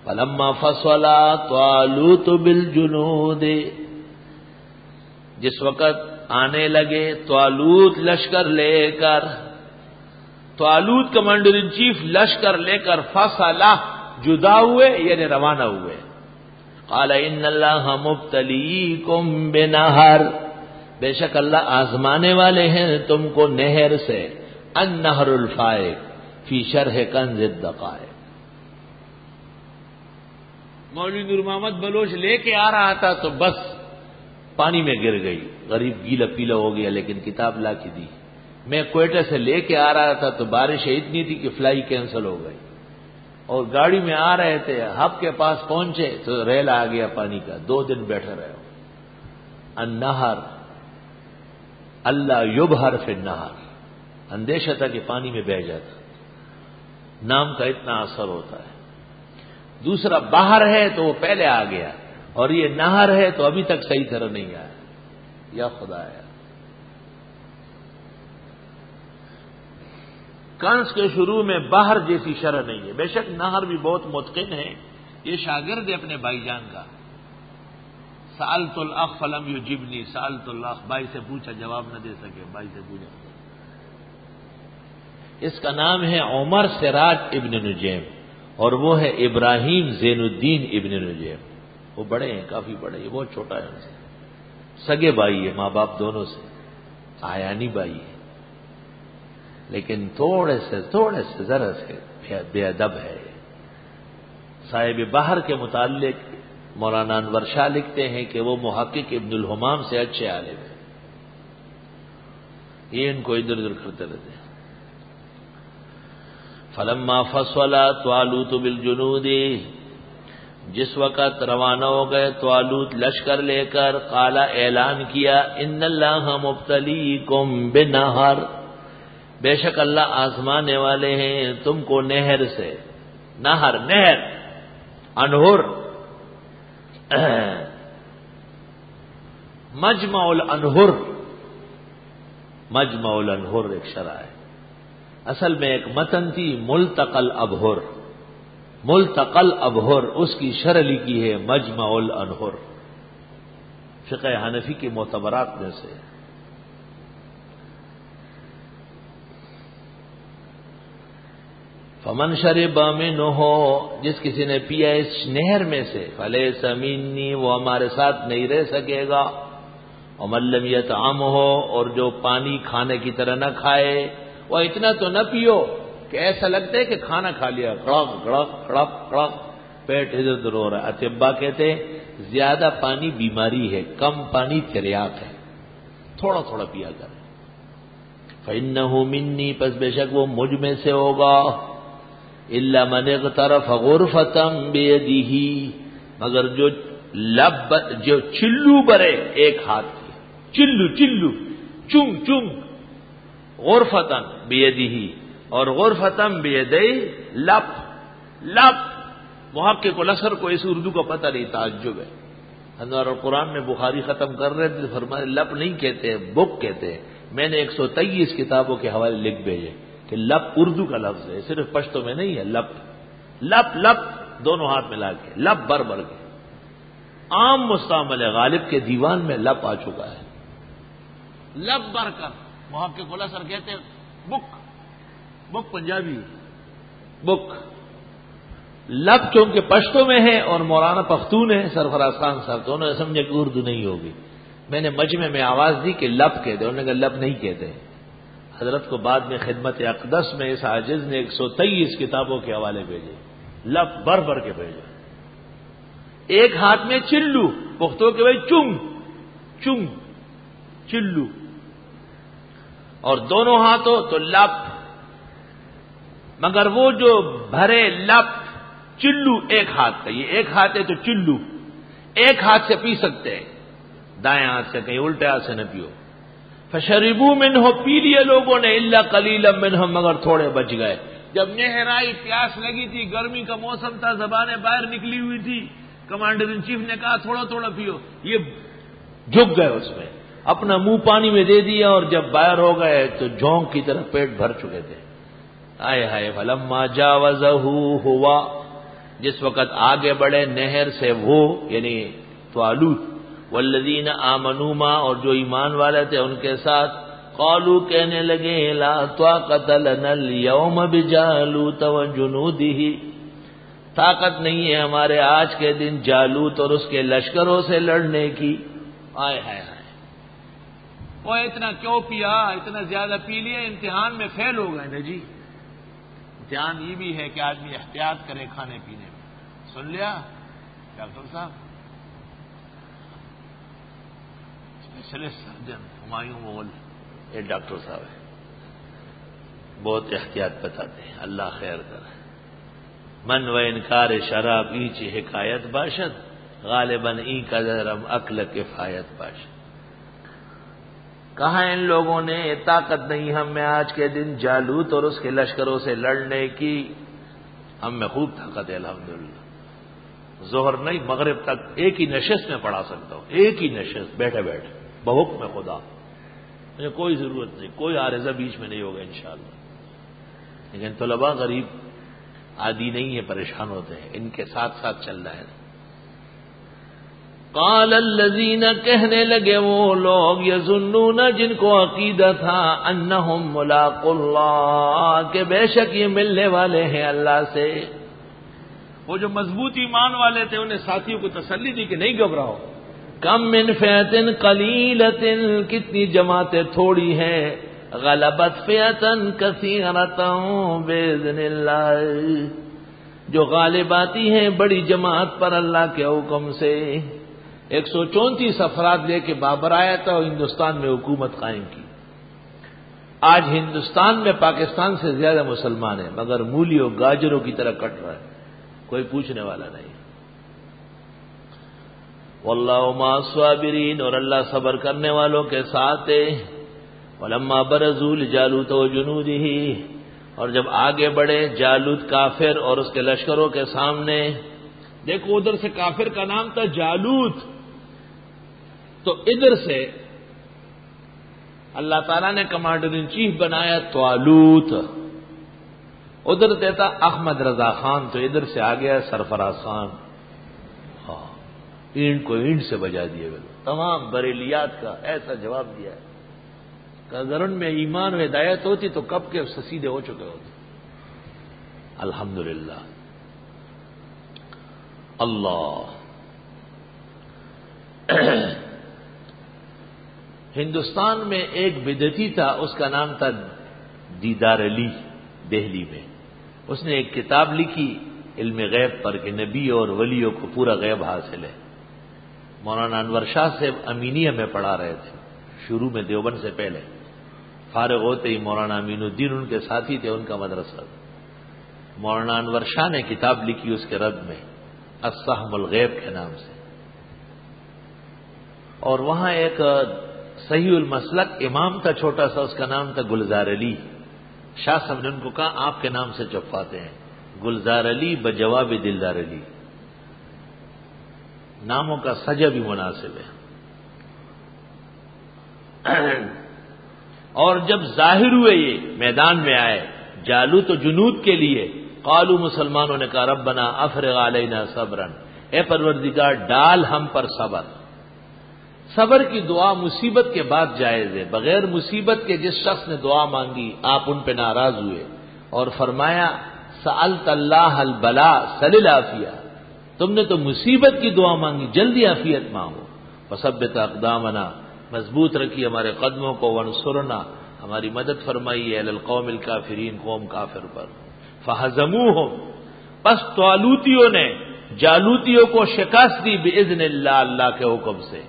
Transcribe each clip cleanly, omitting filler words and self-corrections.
فلما فصلا طالوت بالجنود، جس وقت آنے لگے طالوت لشکر لے کر، طالوت کمانڈر ان چیف لشکر لے کر فصلا جدا ہوئے یعنی روانہ ہوئے. قال ان اللہ مبتلیکم بنہر، بے شک اللہ آزمانے والے ہیں تم کو نہر سے. النہر الفائق فی شرح کنز الدقائق. مولوی نور محمد بلوچ لے کے آ رہا تھا تو بس پانی میں گر گئی، غریب گیلا پیلا ہو گیا لیکن کتاب لا کے دی. میں کوئٹہ سے لے کے آ رہا تھا تو بارش اتنی تھی کہ فلائی کینسل ہو گئی، اور گاڑی میں آ رہے تھے، ہب کے پاس پہنچے تو ریل آ گیا پانی کا، 2 دن بیٹھے رہے. النہر اللہ یبہر فی النہر، اندیشہ تھا کہ پانی میں بہہ جاتا، نام کا اتنا اثر ہوتا ہے. دوسرا باہر ہے تو وہ پہلے آ گیا، اور یہ نہر ہے تو ابھی تک صحیح طرح نہیں آیا. یا خدایا، کنس کے شروع میں باہر جیسی شرح نہیں ہے. بے شک نہر بھی بہت متقن ہے، یہ شاگرد ہے اپنے بھائی جان کا. سألت الاخ فلم یجبنی، سألت الاخ، بھائی سے پوچھا جواب نہ دے سکے، بھائی سے پوچھا. اس کا نام ہے عمر سراج ابن نجیم، اور وہ ہے ابراہیم زین الدین ابن نجیم. وہ بڑے ہیں، کافی بڑے، یہ بہت چھوٹا ہے ان سے، سگے بھائی ہے، ماں باپ دونوں سے، آیانی بھائی ہے، لیکن تھوڑے سے ذرا سے بے ادب ہے. صاحب بحر کے متعلق مولانا انور شاہ لکھتے ہیں کہ وہ محقق ابن الحمام سے اچھے عالم ہیں، یہ ان کو ادھر ادھر کرتے رہتے ہیں. فلما فصل طالوت بالجنود، جس وقت روانہ ہو گئے طالوت لشکر لے کر، قال اعلان کیا، ان اللہ مبتلیکم بنہر، بے شک اللہ آزمانے والے ہیں تم کو نہر سے. نہر انہر، مجمع الانہر، مجمع الانہر ایک شرح ہے. اصل میں ایک متن تھی ملتقى الابہر، ملتقى الابہر، اس کی شرح لکھی ہے مجمع الانہر، فقہ حنفی کی معتبرات میں سے. فمن شرب منہ، جس کسی نے پیا اس نہر میں سے، فلیس منی، وہ ہمارے ساتھ نہیں رہ سکے گا. ومن لم یطعمہ، اور جو پانی کھانے کی طرح نہ کھائے. وہ اتنا تو نہ پیو کہ ایسا لگتا ہے کہ کھانا کھا لیا، گڑک گڑک گڑک گڑک، پیٹ ادھر ادھر ہو رہا ہے. اطباء کہتے ہیں زیادہ پانی بیماری ہے، کم پانی تریاق ہے، تھوڑا تھوڑا پیا کر. فإنہ منی، پس بے شک وہ مجھ میں سے ہوگا. الا من اغترف غرفۃ بیدہ، مگر جو چلو برے ایک ہاتھ کی، چلو چنگ چنگ، غرفۃ بیدہ، اور غرفۃ بیدہ لپ. محقق الاسر کو اس اردو کا پتہ نہیں، تعجب ہے. انوار القرآن میں بخاری ختم کر رہے تھے، فرمایا لپ نہیں کہتے، بک کہتے ہیں. میں نے 123 کتابوں کے حوالے لکھ بھیجے کہ لپ اردو کا لفظ ہے، صرف پشتو میں نہیں ہے. لپ دونوں ہاتھ ملا کے، لپ بر کے عام مستعمل ہے. غالب کے دیوان میں لپ آ چکا ہے. لپ بر کر، محقق الاسر کہتے ہیں بک پنجابی بک. لب چونکہ پشتو میں ہے اور مولانا پختون ہے سرفراز خان صاحب، تو انہوں نے سمجھا کہ اردو نہیں ہوگی. میں نے مجمع میں آواز دی کہ لب کہتے، انہوں نے کہا لب نہیں کہتے. حضرت کو بعد میں خدمت اقدس میں اس عاجز نے 123 کتابوں کے حوالے بھیجے، لب بر کے بھیجے. ایک ہاتھ میں چلو، پختو کے بھائی چنگ چلو، اور دونوں ہاتھوں تو لپ. مگر وہ جو بھرے لپ چلو ایک ہاتھ کا، یہ ایک ہاتھ ہے تو چلو ایک ہاتھ سے پی سکتے ہیں، دائیں ہاتھ سے، کہیں الٹے ہاتھ سے نہ پیو. فشربوا منہ، پی لیے لوگوں نے، الا قلیلا منہم، مگر تھوڑے بچ گئے. جب نہر آئی، پیاس لگی تھی، گرمی کا موسم تھا، زبانیں باہر نکلی ہوئی تھی، کمانڈر ان چیف نے کہا تھوڑا تھوڑا پیو. یہ جھک گئے اس میں، اپنا منہ پانی میں دے دیا، اور جب باہر ہو گئے تو جونک کی طرح پیٹ بھر چکے تھے. آئے ہائے. فلما جاوزہ ہوا، جس وقت آگے بڑھے نہر سے وہ یعنی طالوت، والذین آمنوا معہ، اور جو ایمان والے تھے ان کے ساتھ، قالوا کہنے لگے لا طاقت لنا اليوم بجالوت وجنودہ، طاقت نہیں ہے ہمارے آج کے دن جالوت اور اس کے لشکروں سے لڑنے کی۔ آئے ہائے ہائے، وہ اتنا کیوں پیا، اتنا زیادہ پی لیا، امتحان میں فیل ہو گئے نا جی۔ امتحان یہ بھی ہے کہ آدمی احتیاط کرے کھانے پینے میں۔ سن لیا ڈاکٹر صاحب، اسپیشلسٹ سرجن ہمایوں مغل یہ ڈاکٹر صاحب ہے، بہت احتیاط بتاتے ہیں، اللہ خیر کرے۔ من و انکار شراب ایچ حکایت باشد، غالباً ای قدرم عقل کفایت باشد۔ کہا ان لوگوں نے طاقت نہیں ہم میں آج کے دن جالوت اور اس کے لشکروں سے لڑنے کی، ہم میں خوب طاقت ہے الحمدللہ، ظہر نہیں مغرب تک ایک ہی نشست میں پڑھا سکتا ہوں، ایک ہی نشست بیٹھے بیٹھے بحکم خدا، مجھے کوئی ضرورت نہیں، کوئی عارضہ بیچ میں نہیں ہوگا انشاءاللہ۔ لیکن طلباء غریب عادی نہیں ہے، پریشان ہوتے ہیں، ان کے ساتھ ساتھ چل رہا ہے۔ قال الذین، کہنے لگے وہ لوگ، یظنون جن کو عقیدہ تھا، انہم ملاقو اللہ، کہ بے شک یہ ملنے والے ہیں اللہ سے۔ وہ جو مضبوط ایمان والے تھے انہیں ساتھیوں کو تسلی دی کہ نہیں گھبراؤ۔ کم من فئۃ قلیلۃ، کتنی جماعتیں تھوڑی ہیں، غلبت فئۃ کثیرۃ باذن اللہ، جو غالب آتی ہیں بڑی جماعت پر اللہ کے حکم سے۔ 134 افراد لے کے بابر آیا تھا اور ہندوستان میں حکومت قائم کی۔ آج ہندوستان میں پاکستان سے زیادہ مسلمان ہیں، مگر مولیوں گاجروں کی طرح کٹ رہا ہے، کوئی پوچھنے والا نہیں۔ واللہ مع الصابرین، اور اللہ صبر کرنے والوں کے ساتھ ہے۔ ولما برزوا لجالوت وجنودہ، اور جب آگے بڑھے جالوت کافر اور اس کے لشکروں کے سامنے، دیکھو ادھر سے کافر کا نام تھا جالوت، تو ادھر سے اللہ تعالیٰ نے کمانڈر ان چیف بنایا طالوت، ادھر دیتا احمد رضا خان، تو ادھر سے آ گیا سرفراز خان، اینٹ کو اینٹ سے بجا دیے، تمام بریلیات کا ایسا جواب دیا ہے کہ اگر ان میں ایمان و ہدایت ہوتی تو کب کے سیدھے ہو چکے ہوتے۔ الحمدللہ۔ اللہ ہندوستان میں ایک بدعتی تھا، اس کا نام تھا دیدار علی، دہلی میں، اس نے ایک کتاب لکھی علم غیب پر کہ نبی اور ولیوں کو پورا غیب حاصل ہے۔ مولانا انور شاہ صاحب امینیہ میں پڑھا رہے تھے شروع میں، دیوبند سے پہلے، فارغ ہوتے ہی مولانا امین الدین ان کے ساتھی تھے، ان کا مدرسہ۔ مولانا انور شاہ نے کتاب لکھی اس کے رد میں، السہم الغیب کے نام سے، اور وہاں ایک صحیح المسلک امام تھا چھوٹا سا، اس کا نام تھا گلزار علی۔ شاہ صاحب نے ان کو کہا آپ کے نام سے چھپواتے ہیں، گلزار علی بجواب دلدار علی، ناموں کا سجا بھی مناسب ہے۔ اور جب ظاہر ہوئے یہ میدان میں آئے جالوت و جنود کے لیے، قالوا، مسلمانوں نے کہا ربنا افرغ علینا صبرا، اے پروردگار ڈال ہم پر صبر۔ صبر کی دعا مصیبت کے بعد جائز ہے، بغیر مصیبت کے جس شخص نے دعا مانگی آپ ان پہ ناراض ہوئے اور فرمایا سألت اللہ البلا سل العافیہ، تم نے تو مصیبت کی دعا مانگی، جلدی عافیت مانگو۔ وثبت اقدامنا، مضبوط رکھی ہمارے قدموں کو، وانصرنا، ہماری مدد فرمائی علی القوم الکافرین، قوم کافر پر۔ فہزموہم، پس طالوتیوں نے جالوتیوں کو شکست دی باذن اللہ، اللہ کے حکم سے۔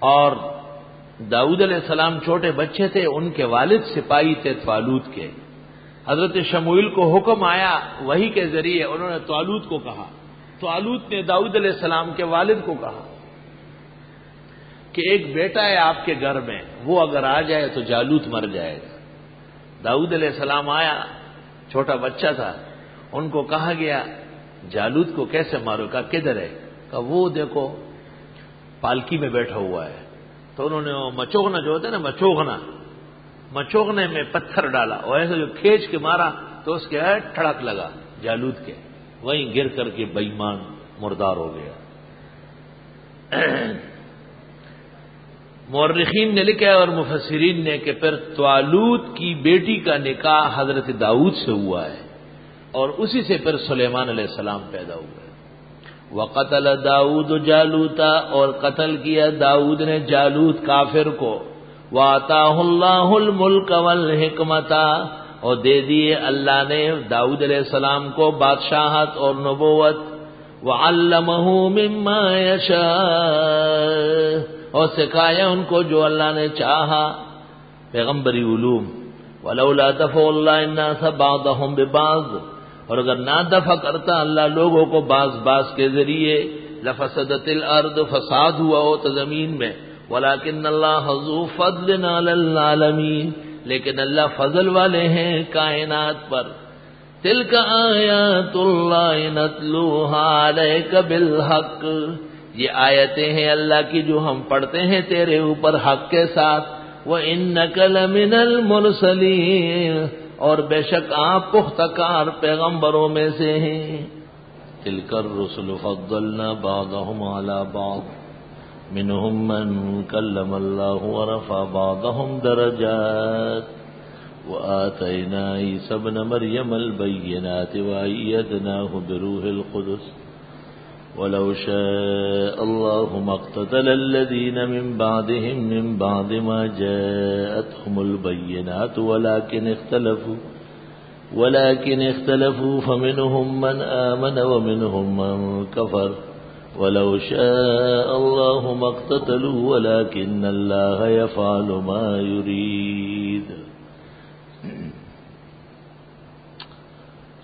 اور داؤد علیہ السلام چھوٹے بچے تھے، ان کے والد سپاہی تھے طالوت کے، حضرت شموئیل کو حکم آیا وحی کے ذریعے، انہوں نے طالوت کو کہا، طالوت نے داؤد علیہ السلام کے والد کو کہا کہ ایک بیٹا ہے آپ کے گھر میں، وہ اگر آ جائے تو جالوت مر جائے گا۔ داؤد علیہ السلام آیا، چھوٹا بچہ تھا، ان کو کہا گیا جالوت کو کیسے مارو؟ کہا کدھر ہے؟ کہا وہ دیکھو پالکی میں بیٹھا ہوا ہے۔ تو انہوں نے وہ مچوغنا جو ہوتا ہے نا، مچوغنے میں پتھر ڈالا اور ایسے جو کھینچ کے مارا تو اس کے ٹھڑک لگا جالوت کے، وہیں گر کر کے بے ایمان مردار ہو گیا۔ مورخین نے لکھا ہے اور مفسرین نے کہ پھر طالوت کی بیٹی کا نکاح حضرت داؤد سے ہوا ہے اور اسی سے پھر سلیمان علیہ السلام پیدا ہوئے۔ وقتل داؤد جالوتا، اور قتل کیا داؤد نے جالوت کافر کو۔ وآتاہ اللہ الملک والحکمت، اور دے دیے اللہ نے داؤد علیہ السلام کو بادشاہت اور نبوت۔ وعلمہ مما یشاء، اور سکھایا ان کو جو اللہ نے چاہا، پیغمبری علوم۔ ولولا دفع اللہ الناس بعضهم ببعض، اور اگر نہ دفع کرتا اللہ لوگوں کو بعض بعض کے ذریعے، لفسدت الارض، فساد ہوا ہوتا زمین میں۔ ولکن اللہ ذو فضل علی العالمین، لیکن اللہ فضل والے ہیں کائنات پر۔ تلک آیات اللہ نتلوہا علیک بالحق، یہ آیتیں ہیں اللہ کی جو ہم پڑھتے ہیں تیرے اوپر حق کے ساتھ۔ وَإِنَّكَ لَمِنَ الْمُرْسَلِينَ، اور بے شک آپ پختہ کار پیغمبروں میں سے ہیں۔ تِلْكَ الرُّسُلُ فَضَّلْنَا بَعْضَهُمْ عَلَى بَعْضٍ مِّنْهُمْ مَنْ كَلَّمَ اللَّهُ وَرَفَعَ بَعْضَهُمْ دَرَجَاتٍ وَآتَيْنَا عِيسَى ابْنَ مَرْيَمَ الْبَيِّنَاتِ وَأَيَّدْنَاهُ بِرُوحِ الْقُدُسِ وَلَوْ شَاءَ اللَّهُ مَا اقْتَتَلَ الَّذِينَ مِن بَعْدِهِم مِّن بَعْدِ مَا جَاءَتْهُمُ الْبَيِّنَاتُ وَلَكِنِ اخْتَلَفُوا فَمِنْهُم مَّنْ آمَنَ وَمِنْهُم مَّن كَفَرَ وَلَوْ شَاءَ اللَّهُ مَا اقْتَتَلُوا وَلَكِنَّ اللَّهَ يَفْعَلُ مَا يُرِيدُ۔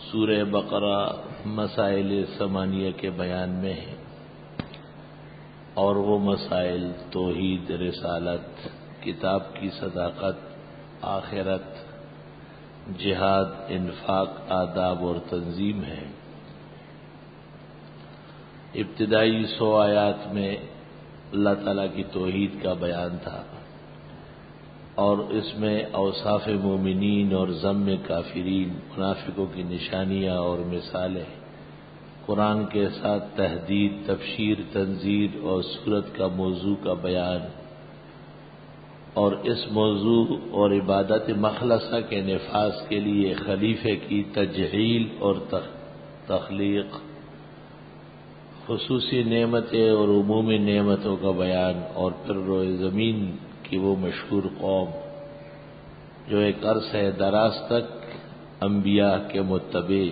سورہ بقرہ مسائل ثمانیہ کے بیان میں ہے، اور وہ مسائل توحید، رسالت، کتاب کی صداقت، آخرت، جہاد، انفاق، آداب اور تنظیم ہے۔ ابتدائی 100 آیات میں اللہ تعالیٰ کی توحید کا بیان تھا، اور اس میں اوصاف مومنین اور ذم کافرین، منافقوں کی نشانیاں اور مثالیں، قرآن کے ساتھ تحدید، تبشیر، تنذیر اور سورت کا موضوع کا بیان، اور اس موضوع اور عبادت مخلصہ کے نفاذ کے لیے خلیفے کی تجہیل اور تخلیق، خصوصی نعمتیں اور عمومی نعمتوں کا بیان، اور پھر روئے زمین کی وہ مشہور قوم جو ایک عرصہ دراز تک انبیاء کے متبع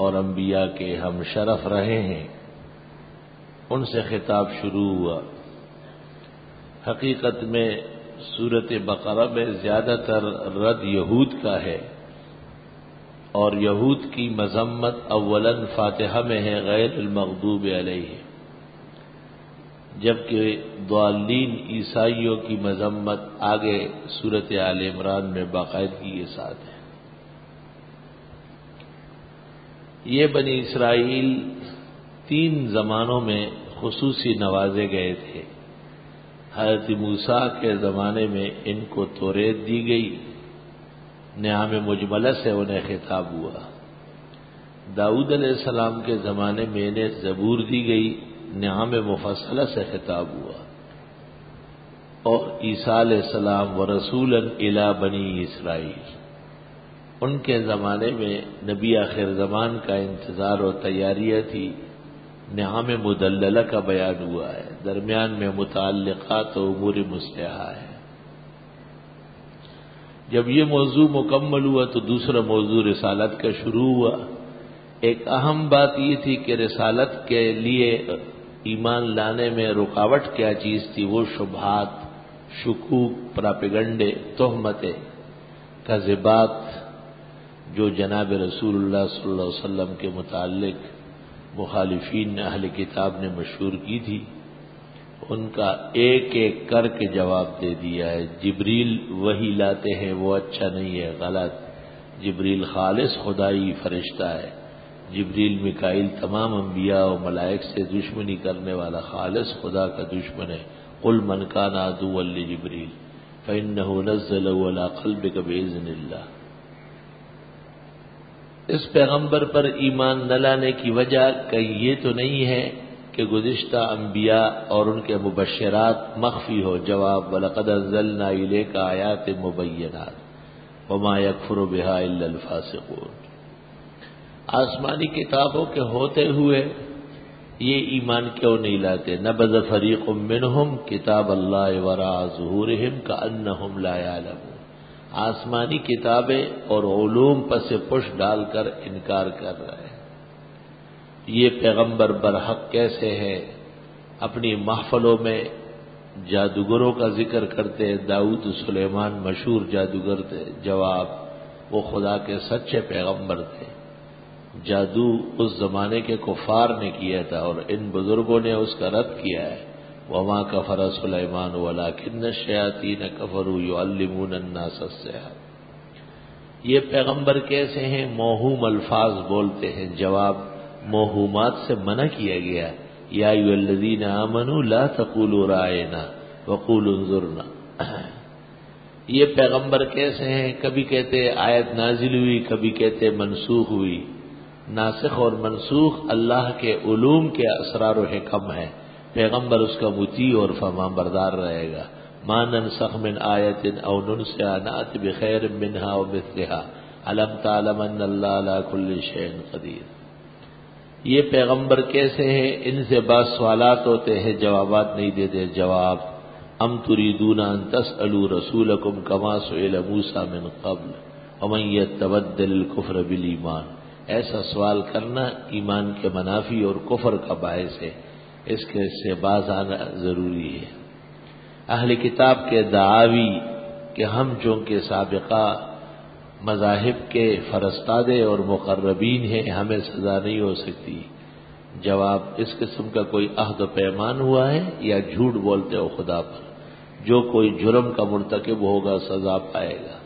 اور انبیاء کے ہم شرف رہے ہیں، ان سے خطاب شروع ہوا۔ حقیقت میں سورۃ بقرہ میں زیادہ تر رد یہود کا ہے، اور یہود کی مذمت اولاً فاتحہ میں ہے، غیر المغضوب علیہ، جبکہ ضالین عیسائیوں کی مذمت آگے سورۃ آل عمران میں باقاعدگی کے ساتھ ہے۔ یہ بنی اسرائیل 3 زمانوں میں خصوصی نوازے گئے تھے۔ حضرت موسیٰ کے زمانے میں ان کو توریت دی گئی، نعم مجملہ سے انہیں خطاب ہوا۔ داؤد علیہ السلام کے زمانے میں انہیں زبور دی گئی، نعم مفصلہ سے خطاب ہوا۔ اور عیسیٰ علیہ السلام ورسولا الی بنی اسرائیل، ان کے زمانے میں نبی آخر زمان کا انتظار و تیاریاں تھی، نعم مدللہ کا بیان ہوا ہے، درمیان میں متعلقات و امور مصلحہ ہے۔ جب یہ موضوع مکمل ہوا تو دوسرا موضوع رسالت کا شروع ہوا۔ ایک اہم بات یہ تھی کہ رسالت کے لیے ایمان لانے میں رکاوٹ کیا چیز تھی، وہ شبہات، شکوک، پراپیگنڈے، تہمتیں، کذبات جو جناب رسول اللہ صلی اللہ علیہ وسلم کے متعلق مخالفین اہل کتاب نے مشہور کی تھی، ان کا ایک ایک کر کے جواب دے دیا ہے۔ جبریل وحی لاتے ہیں وہ اچھا نہیں ہے، غلط۔ جبریل خالص خدائی فرشتہ ہے۔ جبریل میکائیل تمام انبیاء و ملائک سے دشمنی کرنے والا خالص خدا کا دشمن ہے۔ قل من کان عدوا لجبریل فإنه نزله على قلبك بإذن اللہ۔ اس پیغمبر پر ایمان نہ لانے کی وجہ کہیں یہ تو نہیں ہے کہ گزشتہ انبیاء اور ان کے مبشرات مخفی ہو. جواب وَلَقَدْ أَنزَلْنَا إِلَيْكَ آيَاتٍ مُبَيِّنَاتٍ وَمَا يَكْفُرُ بِهَا إِلَّا الْفَاسِقُونَ. آسمانی کتابوں کے ہوتے ہوئے یہ ایمان کیوں نہیں لاتے؟ نبذ فریق منہم کتاب اللہ وراء ظہورہم کأنہم لا یعلمون. آسمانی کتابیں اور علوم پس پش ڈال کر انکار کر رہے ہیں. یہ پیغمبر برحق کیسے ہے؟ اپنی محفلوں میں جادوگروں کا ذکر کرتے. داؤد سلیمان مشہور جادوگر تھے. جواب وہ خدا کے سچے پیغمبر تھے. جادو اس زمانے کے کفار نے کیا تھا اور ان بزرگوں نے اس کا رد کیا ہے. وما کفر سلیمان ولکن الشیاطین کفروا یعلمون الناس السحر. یہ پیغمبر کیسے ہیں؟ موہوم الفاظ بولتے ہیں. جواب موہومات سے منع کیا گیا. یا ایھا الذین آمنوا لا تقولوا رأینا وقولوا انظرنا. یہ پیغمبر کیسے ہیں؟ کبھی کہتے آیت نازل ہوئی، کبھی کہتے منسوخ ہوئی. ناسخ اور منسوخ اللہ کے علوم کے اسرار و حکم ہے. پیغمبر اس کا مطیع اور فرمان بردار رہے گا. ما ننسخ من آیت او ننسها نأت بخیر منها و مثلها الم تعلم ان اللہ علی کل شیء قدیر. یہ پیغمبر کیسے ہیں؟ ان سے بعض سوالات ہوتے ہیں، جوابات نہیں دیتے. جواب ام تريدون ان تسألوا رسولکم کما سئل موسیٰ من قبل ومن یتبدل الکفر بالایمان. ایسا سوال کرنا ایمان کے منافی اور کفر کا باعث ہے. اس کے سے باز آنا ضروری ہے. اہل کتاب کے دعاوی کہ ہم چونکہ سابقہ مذاہب کے فرستادے اور مقربین ہیں ہمیں سزا نہیں ہو سکتی. جواب اس قسم کا کوئی عہد و پیمان ہوا ہے یا جھوٹ بولتے ہو خدا پر؟ جو کوئی جرم کا مرتکب ہوگا سزا پائے گا.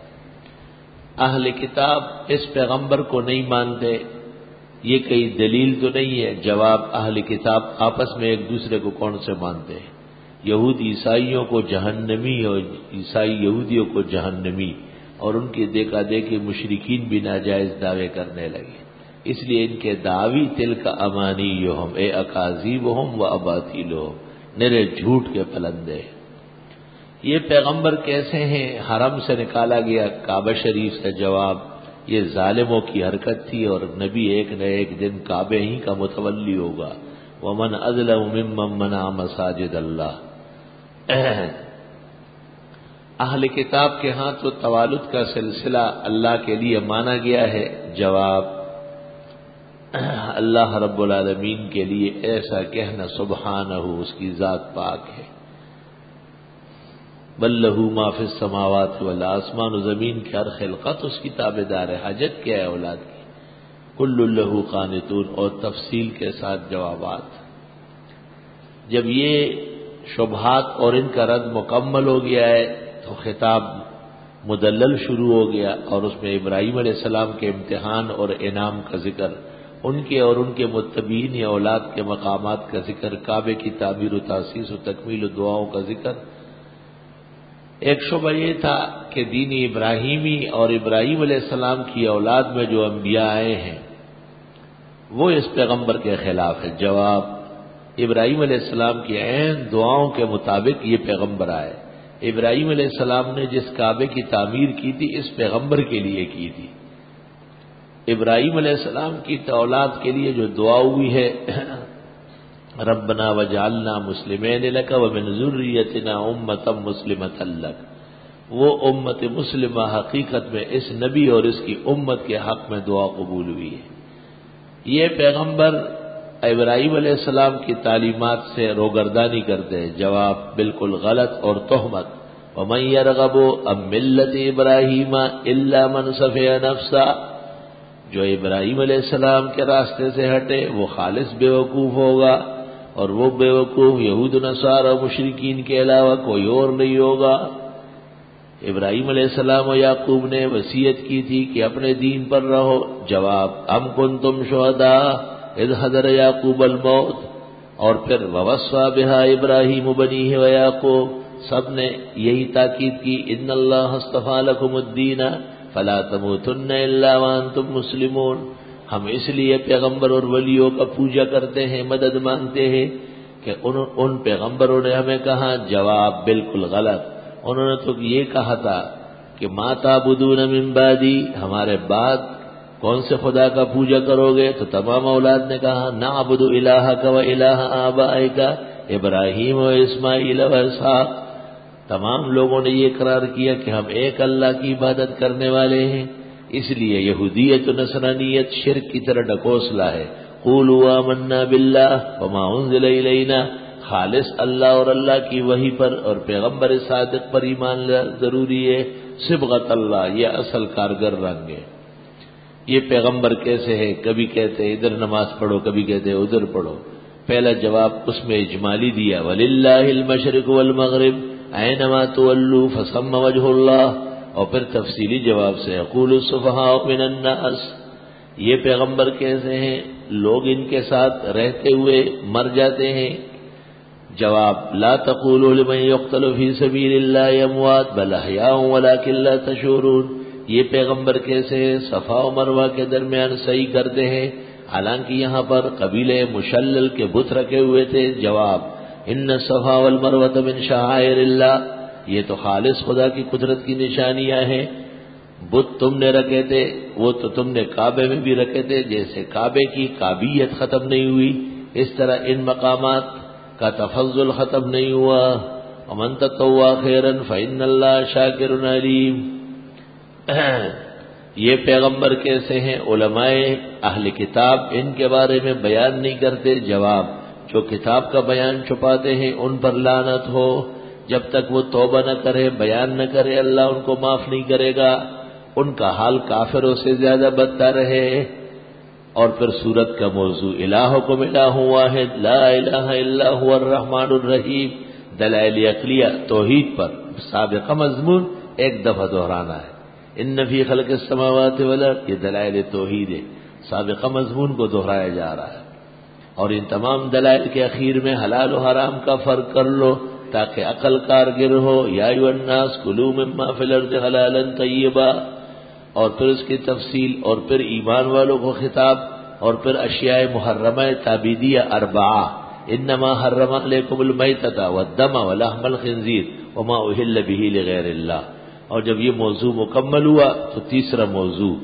اہل کتاب اس پیغمبر کو نہیں مانتے، یہ کوئی دلیل تو نہیں ہے. جواب اہل کتاب آپس میں ایک دوسرے کو کون سے مانتے ہیں؟ یہود عیسائیوں کو جہنمی اور عیسائی یہودیوں کو جہنمی، اور ان کی دیکھا دیکھی مشرکین بھی ناجائز دعوے کرنے لگے. اس لیے ان کے دعوی تلک امانیہم اے اکاذیبہم و اباطیلہم، نرے جھوٹ کے پلندے. یہ پیغمبر کیسے ہیں؟ حرم سے نکالا گیا کعبہ شریف سے. جواب یہ ظالموں کی حرکت تھی اور نبی ایک نہ ایک دن کعبے ہی کا متولی ہوگا. ومن اظلم ممن منع مساجد اللہ. اہل کتاب کے ہاں تو توالد کا سلسلہ اللہ کے لیے مانا گیا ہے. جواب اللہ رب العالمین کے لیے ایسا کہنا سبحانہ، اس کی ذات پاک ہے. بل لہ ما فی السماوات والارض، آسمان و زمین کی ہر خلقت اس کی تابعدار ہے. حاجت کیا ہے اولاد کی؟ کل لہ قانتون. اور تفصیل کے ساتھ جوابات. جب یہ شبہات اور ان کا رد مکمل ہو گیا ہے تو خطاب مدلل شروع ہو گیا، اور اس میں ابراہیم علیہ السلام کے امتحان اور انعام کا ذکر، ان کے اور ان کے متبعین یا اولاد کے مقامات کا ذکر، کعبے کی تعمیر و تاسیس و تکمیل و دعاؤں کا ذکر. ایک شبہ یہ تھا کہ دین ابراہیمی اور ابراہیم علیہ السلام کی اولاد میں جو انبیاء آئے ہیں وہ اس پیغمبر کے خلاف ہے. جواب ابراہیم علیہ السلام کی عین دعاؤں کے مطابق یہ پیغمبر آئے. ابراہیم علیہ السلام نے جس کعبے کی تعمیر کی تھی اس پیغمبر کے لیے کی تھی. ابراہیم علیہ السلام کی اولاد کے لیے جو دعا ہوئی ہے ربنا وجعلنا مسلمین لک ومن ذریتنا امۃ مسلمۃ لک، وہ امت مسلمہ حقیقت میں اس نبی اور اس کی امت کے حق میں دعا قبول ہوئی ہے. یہ پیغمبر ابراہیم علیہ السلام کی تعلیمات سے روگردانی کرتے ہیں. جواب بالکل غلط اور تہمت. ومن یرغب عن ملت ابراہیم الا من صفی نفسہ، جو ابراہیم علیہ السلام کے راستے سے ہٹے وہ خالص بیوقوف ہوگا، اور وہ بیوقوف یہود نصارى مشرکین کے علاوہ کوئی اور نہیں ہوگا. ابراہیم علیہ السلام و یعقوب نے وصیت کی تھی کہ اپنے دین پر رہو. جواب ام کنتم شہداء اذ حضر یعقوب الموت، اور پھر ووصى بها ابراہیم بنیہ ویعقوب، سب نے یہی تاکید کی ان اللہ اصطفى لکم الدین، فلا تموتن الا وانتم مسلمون. ہم اس لیے پیغمبر اور ولیوں کا پوجا کرتے ہیں، مدد مانگتے ہیں کہ ان پیغمبروں نے ہمیں کہا. جواب بالکل غلط. انہوں نے تو یہ کہا تھا کہ ما تعبدون من بعدی، ہمارے بعد کون سے خدا کا پوجا کرو گے؟ تو تمام اولاد نے کہا نعبد الہک و الہ آبائک ابراہیم و اسماعیل و اسحاق. تمام لوگوں نے یہ اقرار کیا کہ ہم ایک اللہ کی عبادت کرنے والے ہیں. اس لیے یہودیت و نصرانیت شرک کی طرح ڈکوسلا ہے. قولوا آمنا باللہ وما انزل الینا، خالص اللہ اور اللہ کی وحی پر اور پیغمبر صادق پر ایمان ضروری ہے. صبغت اللہ، یہ اصل کارگر رنگ ہے. یہ پیغمبر کیسے ہے؟ کبھی کہتے ہیں ادھر نماز پڑھو، کبھی کہتے ہیں ادھر پڑھو. پہلا جواب اس میں اجمالی دیا، وَلِلَّهِ الْمَشْرِقُ وَالْمَغْرِبُ أَيْنَمَا تُوَلُّوا فَثَمَّ وَجْهُ اللَّهِ. اور پھر تفصیلی جواب سے يَقُولُ السُّفَهَاءُ مِنَ النَّاسِ. یہ پیغمبر کیسے ہیں؟ لوگ ان کے ساتھ رہتے ہوئے مر جاتے ہیں. جواب لا تقولوا لمن يقتل في سبيل الله اموات بل احياء ولكن لا تشعرون. یہ پیغمبر کیسے صفا و مروہ کے درمیان صحیح کرتے ہیں حالانکہ یہاں پر قبیلے مشلل کے بت رکھے ہوئے تھے. جواب ان الصفا والمروہ من شعائر اللہ، یہ تو خالص خدا کی قدرت کی نشانیاں ہیں. بت تم نے رکھے تھے، وہ تو تم نے کعبے میں بھی رکھے تھے. جیسے کعبے کی کعبیت ختم نہیں ہوئی، اس طرح ان مقامات کا تفضل ختم نہیں ہوا. ومن تطوع خیرا فإن اللہ شاکر علیم. یہ پیغمبر کیسے ہیں؟ علماء اہل کتاب ان کے بارے میں بیان نہیں کرتے. جواب جو کتاب کا بیان چھپاتے ہیں ان پر لعنت ہو. جب تک وہ توبہ نہ کرے، بیان نہ کرے، اللہ ان کو معاف نہیں کرے گا. ان کا حال کافروں سے زیادہ بدتر ہے. اور پھر سورت کا موضوع الہکم الہ واحد لا الہ الا هو الرحمن الرحیم. دلائل عقلیہ توحید پر سابقہ مضمون ایک دفعہ دہرانا ہے. ان فی خلق السماوات والارض، یہ دلائل توحید ہے. سابقہ مضمون کو دہرایا جا رہا ہے. اور ان تمام دلائل کے اخیر میں حلال و حرام کا فرق کر لو تاکہ عقل کارگر ہو. یا ایھا الناس کلوا مما فی الارض حلالا طیبا. اور پھر اس کی تفصیل، اور پھر ایمان والوں کو خطاب، اور پھر اشیاء محرمہ تعبیدیہ اربعہ. انما حرم علیکم المیتۃ والدم ولحم الخنزیر وما اہل بہ لغیر اللہ. اور جب یہ موضوع مکمل ہوا تو تیسرا موضوع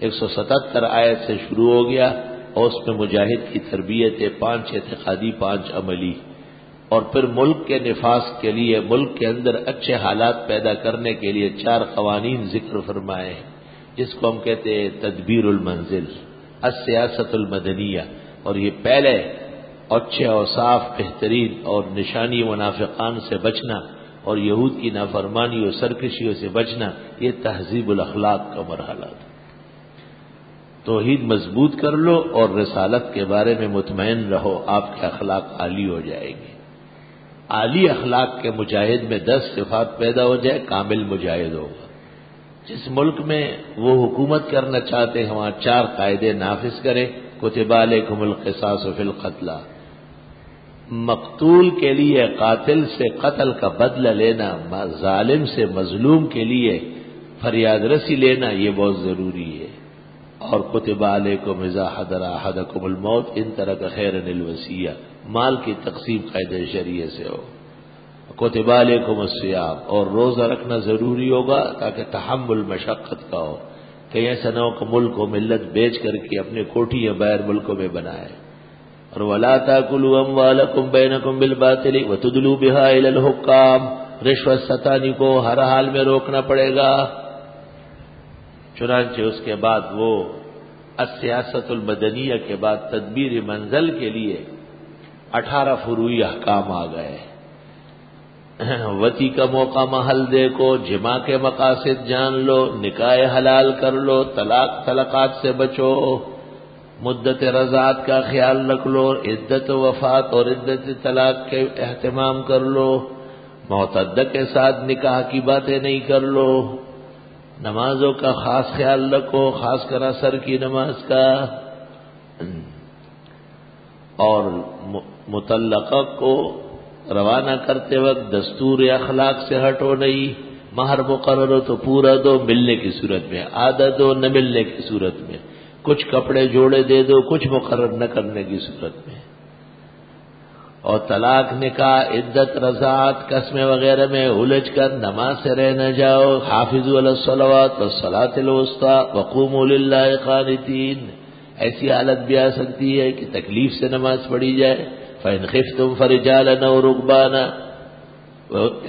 177 آیت سے شروع ہو گیا، اور اس میں مجاہد کی تربیت 5 اعتقادی 5 عملی. اور پھر ملک کے نفاذ کے لیے، ملک کے اندر اچھے حالات پیدا کرنے کے لیے 4 قوانین ذکر فرمائے ہیں، جس کو ہم کہتے ہیں تدبیر المنزل، السیاست المدنیہ. اور یہ پہلے اچھے اوصاف بہترین اور نشانی منافقان سے بچنا اور یہود کی نافرمانی اور سرکشیوں سے بچنا، یہ تہذیب الاخلاق کا مرحلہ تھا. توحید مضبوط کر لو اور رسالت کے بارے میں مطمئن رہو، آپ کے اخلاق عالی ہو جائیں گے. عالی اخلاق کے مجاہد میں 10 صفات پیدا ہو جائے، کامل مجاہد ہوگا. جس ملک میں وہ حکومت کرنا چاہتے ہیں وہاں 4 قاعدے نافذ کریں. کتب علیکم القصاص فی القتلی، مقتول کے لیے قاتل سے قتل کا بدلہ لینا، ظالم سے مظلوم کے لیے فریاد رسی لینا، یہ بہت ضروری ہے. اور کتب علیکم اذا حضر احدکم الموت ان ترک خیرا الوصیہ، مال کی تقسیم قاعدہ شریعہ سے ہو. کتب علیکم الصیام، اور روزہ رکھنا ضروری ہوگا تاکہ تحمل مشقت کا ہو. کہیں ایسا نہ ہو کہ ملک و ملت بیچ کر کے اپنے کوٹھیاں باہر ملکوں میں بنائے. اور وَلَا تَأْكُلُوا أَمْوَالَكُمْ بَيْنَكُمْ بِالْبَاطِلِ وَتُدْلُوا بِهَا إِلَى الْحُكَّامِ، رشوت ستانی کو ہر حال میں روکنا پڑے گا. چنانچہ اس کے بعد وہ السیاست المدنیہ کے بعد تدبیر منزل کے لیے 18 فروعی احکام آ گئے. وتی کا موقع محل دیکھو، جماع کے مقاصد جان لو، نکاح حلال کر لو، طلاقات سے بچو، مدت رضاعت کا خیال رکھ لو، عدت وفات اور عدت طلاق کے اہتمام کر لو، معتدہ کے ساتھ نکاح کی باتیں نہیں کر لو، نمازوں کا خاص خیال رکھو، خاص کر عصر کی نماز کا، اور مطلقہ کو روانہ کرتے وقت دستور اخلاق سے ہٹو نہیں. مہر مقرر ہو تو پورا دو ملنے کی صورت میں، آدھا دو نہ ملنے کی صورت میں، کچھ کپڑے جوڑے دے دو کچھ مقرر نہ کرنے کی صورت میں. اور طلاق، نکاح، عدت، رضاعت، قسمیں وغیرہ میں الجھ کر نماز سے رہ نہ جاؤ. حافظوا علی الصلوات والصلاۃ الوسطی وقوموا للہ قانتین. ایسی حالت بھی آ سکتی ہے کہ تکلیف سے نماز پڑھی جائے. فإن خفتم فرجالا أو ركبانا،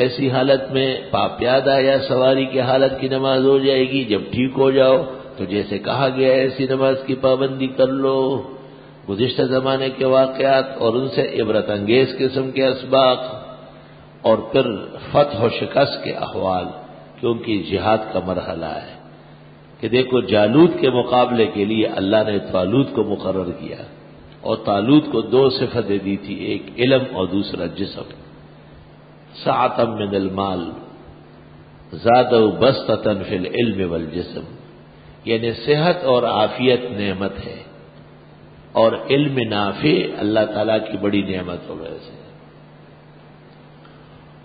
ایسی حالت میں پیادہ یا سواری کی حالت کی نماز ہو جائے گی. جب ٹھیک ہو جاؤ تو جیسے کہا گیا ایسی نماز کی پابندی کر لو. گزشتہ زمانے کے واقعات اور ان سے عبرت انگیز قسم کے اسباق، اور پھر فتح و شکست کے احوال، کیونکہ جہاد کا مرحلہ ہے. کہ دیکھو جالوت کے مقابلے کے لیے اللہ نے طالوت کو مقرر کیا، اور طالوت کو دو صفتیں دی تھی، ایک علم اور دوسرا جسم. سعۃ من المال زادہ بسطۃ فی العلم والجسم، یعنی صحت اور عافیت نعمت ہے، اور علم نافع اللہ تعالیٰ کی بڑی نعمت ہو گئے سے.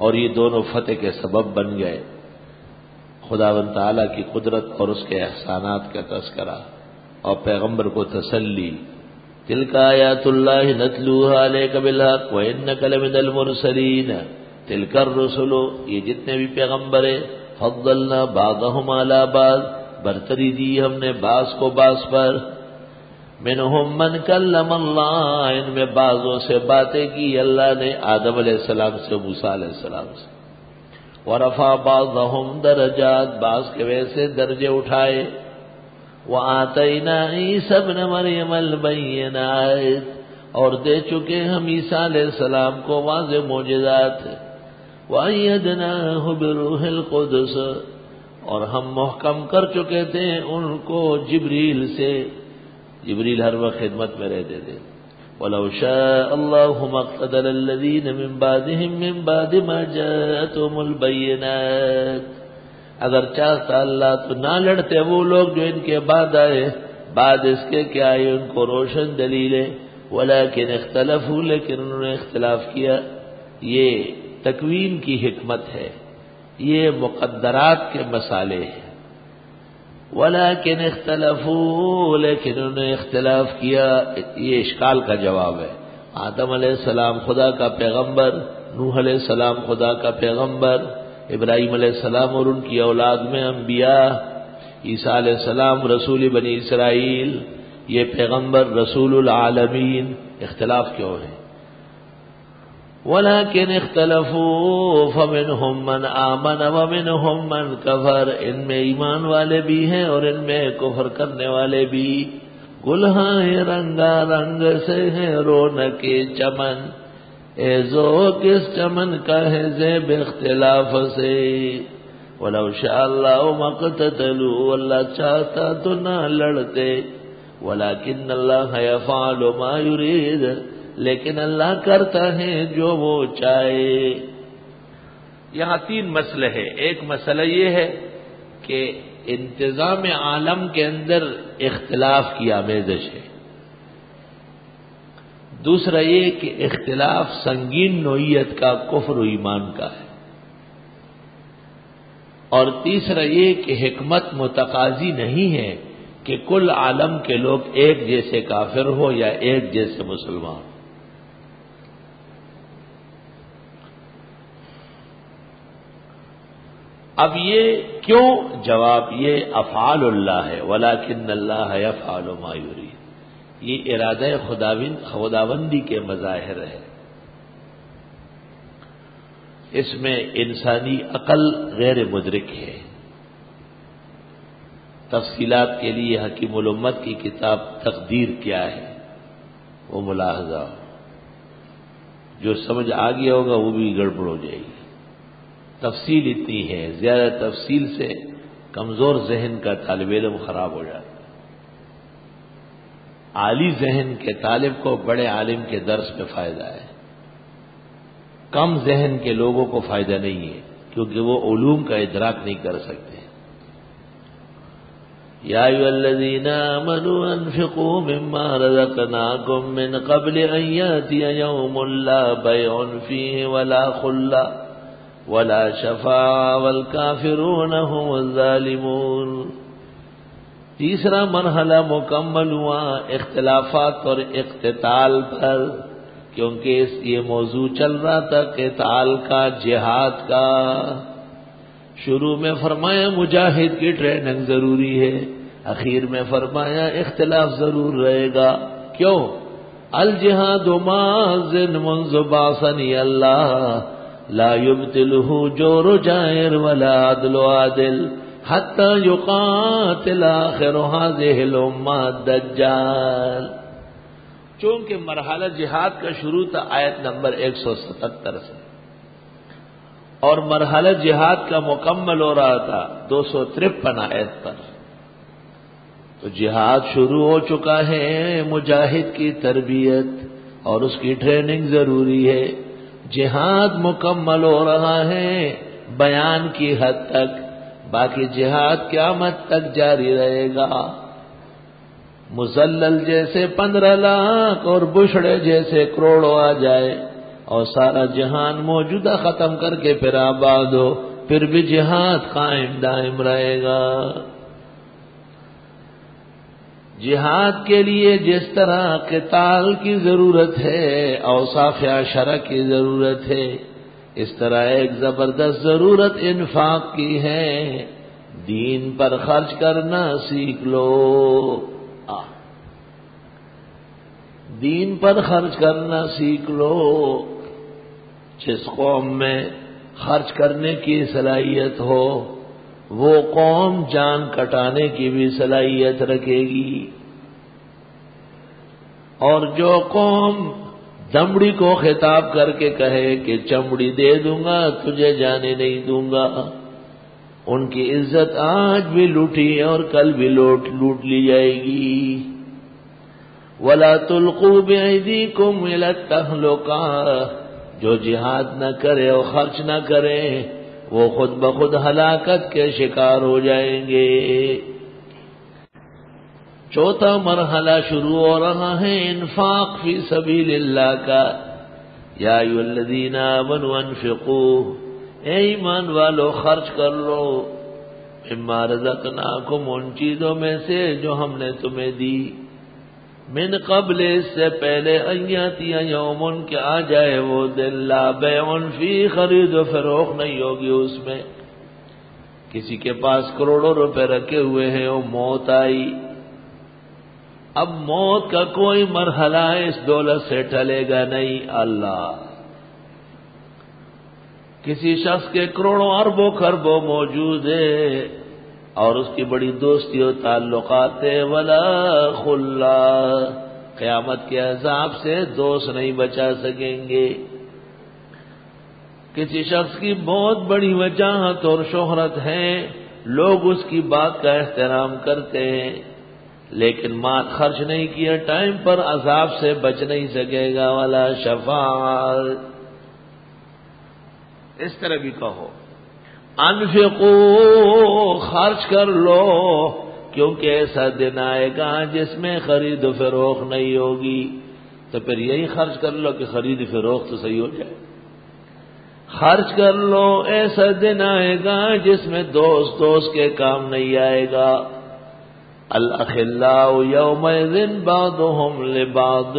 اور یہ دونوں فتح کے سبب بن گئے. خداوند تعالیٰ کی قدرت اور اس کے احسانات کا تذکرہ اور پیغمبر کو تسلی. تلک آیات اللہ نتلوها علیک بالحق وانک لمن المرسلین. تلک الرسل، یہ جتنے بھی پیغمبر ہیں، فضلنا بعضهم علی بعض، برتری دی ہم نے بعض کو بعض پر. منہم من کلم اللہ، ان میں بعضوں سے باتیں کی اللہ نے، آدم علیہ السلام سے، موسیٰ علیہ السلام سے. ورفع بعضهم درجات، بعض کے ویسے درجے اٹھائے. وآتینا عیسی ابن مریم البینات، اور دے چکے ہم عیسیٰ علیہ السلام کو واضح معجزات. وأیدناہ بروح القدس، اور ہم محکم کر چکے تھے ان کو جبریل سے. جبریل ہر وقت خدمت میں رہتے تھے. وَلَوْ شَاءَ اللَّهُ مَا اقْتَتَلَ الَّذِينَ مِن بَعْدِهِم مِّن بَعْدِ مَا جَاءَتْهُمُ الْبَيِّنَاتُ، اگر چاہتا اللہ تو نہ لڑتے وہ لوگ جو ان کے بعد آئے، بعد اس کے کہ آئے ان کو روشن دلیلیں. وَلَكِنْ اخْتَلَفُوا، لیکن انہوں نے اختلاف کیا. یہ تکوین کی حکمت ہے، یہ مقدرات کے مسالے ہیں. وَلَكِنْ اخْتَلَفُوا، لیکن انہوں نے اختلاف کیا. یہ اشکال کا جواب ہے. آدم علیہ السلام خدا کا پیغمبر، نوح علیہ السلام خدا کا پیغمبر، ابراہیم علیہ السلام اور ان کی اولاد میں انبیاء، عیسیٰ علیہ السلام رسول بنی اسرائیل، یہ پیغمبر رسول العالمین. اختلاف کیوں ہے؟ وَلَكِنْ اخْتَلَفُوا فَمِنْهُمْ مَنْ آمَنَ وَمِنْهُمْ مَنْ كَفَرَ، ان میں ایمان والے بھی ہیں اور ان میں کفر کرنے والے بھی. گلہائے رنگا رنگ سے ہیں رونق چمن، اے ذوق اس چمن کا ہے زیب اختلاف سے. وَلَوْ شَاءَ اللَّهُ مَا اقْتَتَلُوا، اللہ چاہتا تو نہ لڑتے. وَلَكِنَّ اللَّهَ يَفْعَلُ مَا يُرِيدُ، لیکن اللہ کرتا ہے جو وہ چاہے. یہاں تین مسئلے ہیں. ایک مسئلہ یہ ہے کہ انتظام عالم کے اندر اختلاف کی آمیزش ہے. دوسرا یہ کہ اختلاف سنگین نوعیت کا کفر و ایمان کا ہے. اور تیسرا یہ کہ حکمت متقاضی نہیں ہے کہ کل عالم کے لوگ ایک جیسے کافر ہو یا ایک جیسے مسلمان. اب یہ کیوں؟ جواب یہ افعال اللہ ہے. وَلَكِنَّ اللَّهَ يَفْعَلُ مَا يُرِيدُ، یہ ارادہ خداوندی کے مظاہر ہے. اس میں انسانی عقل غیر مدرک ہے. تفصیلات کے لیے حکیم الامت کی کتاب تقدیر کیا ہے وہ ملاحظہ ہو. جو سمجھ آ گیا ہوگا وہ بھی گڑبڑ ہو جائے گی. تفصیل اتنی ہے، زیادہ تفصیل سے کمزور ذہن کا طالب علم خراب ہو جاتا ہے. عالی ذہن کے طالب کو بڑے عالم کے درس میں فائدہ ہے. کم ذہن کے لوگوں کو فائدہ نہیں ہے، کیونکہ وہ علوم کا ادراک نہیں کر سکتے. یا ایھا الذین آمنوا انفقوا مما رزقناکم من قبل ان یأتی یوم لا بیع فیہ ولا خلہ ولا شفاعة والکافرون هم الظالمون۔ تیسرا مرحلہ مکمل ہوا اختلافات اور اقتتال پر، کیونکہ یہ موضوع چل رہا تھا قتال کا، جہاد کا۔ شروع میں فرمایا مجاہد کی ٹریننگ ضروری ہے، اخیر میں فرمایا اختلاف ضرور رہے گا۔ کیوں؟ الجہاد ماضٍ منذ بعثنی اللہ لا يبطلہ جور جائر ولا عدل عادل حتی یقاتل آخر هذه الامہ الدجال۔ چونکہ مرحلہ جہاد کا شروع تھا آیت نمبر 177 سے، اور مرحلہ جہاد کا مکمل ہو رہا تھا 253 آیت پر، تو جہاد شروع ہو چکا ہے، مجاہد کی تربیت اور اس کی ٹریننگ ضروری ہے۔ جہاد مکمل ہو رہا ہے بیان کی حد تک، باقی جہاد قیامت تک جاری رہے گا۔ مزلل جیسے 15 لاکھ اور بشڑے جیسے کروڑوں آ جائے اور سارا جہان موجودہ ختم کر کے پھر آباد ہو، پھر بھی جہاد قائم دائم رہے گا۔ جہاد کے لیے جس طرح قتال کی ضرورت ہے، اوصاف عشرہ کی ضرورت ہے، اس طرح ایک زبردست ضرورت انفاق کی ہے۔ دین پر خرچ کرنا سیکھ لو، دین پر خرچ کرنا سیکھ لو۔ جس قوم میں خرچ کرنے کی صلاحیت ہو، وہ قوم جان کٹانے کی بھی صلاحیت رکھے گی، اور جو قوم دمڑی کو خطاب کر کے کہے کہ چمڑی دے دوں گا تجھے جانے نہیں دوں گا، ان کی عزت آج بھی لوٹی اور کل بھی لوٹ لی جائے گی۔ وَلَا تُلْقُوا بِأَيْدِيكُمْ إِلَى التَّهْلُكَةِ، جو جہاد نہ کرے اور خرچ نہ کرے وہ خود بخود ہلاکت کے شکار ہو جائیں گے۔ چوتھا مرحلہ شروع ہو رہا ہے انفاق فی سبیل اللہ کا۔ یا ایھا الذین آمنوا انفقوا، اے ایمان والو خرچ کر لو، مما رزقناکم ان چیزوں میں سے جو ہم نے تمہیں دی، من قبل اس سے پہلے ان یاتی یوم کہ آ جائے وہ دن لا بیع فی، خرید و فروخت نہیں ہوگی اس میں۔ کسی کے پاس کروڑوں روپے رکھے ہوئے ہیں، وہ موت آئی، اب موت کا کوئی مرحلہ اس دولت سے ٹلے گا نہیں۔ اللہ، کسی شخص کے کروڑوں اربوں خربوں موجود ہے اور اس کی بڑی دوستی و تعلقات ہے، ولا خلا، قیامت کے عذاب سے دوست نہیں بچا سکیں گے۔ کسی شخص کی بہت بڑی وجاہت اور شہرت ہے، لوگ اس کی بات کا احترام کرتے ہیں، لیکن مال خرچ نہیں کیا ٹائم پر عذاب سے بچ نہیں سکے گا۔ ولا شفاعت، اس طرح بھی کہو انفقوا، خرچ کر لو، کیونکہ ایسا دن آئے گا جس میں خرید و فروخت نہیں ہوگی۔ تو پھر یہی خرچ کر لو کہ خرید و فروخت تو صحیح ہو جائے۔ خرچ کر لو، ایسا دن آئے گا جس میں دوست کے کام نہیں آئے گا۔ الاخلاء یومئذ بعضهم لبعض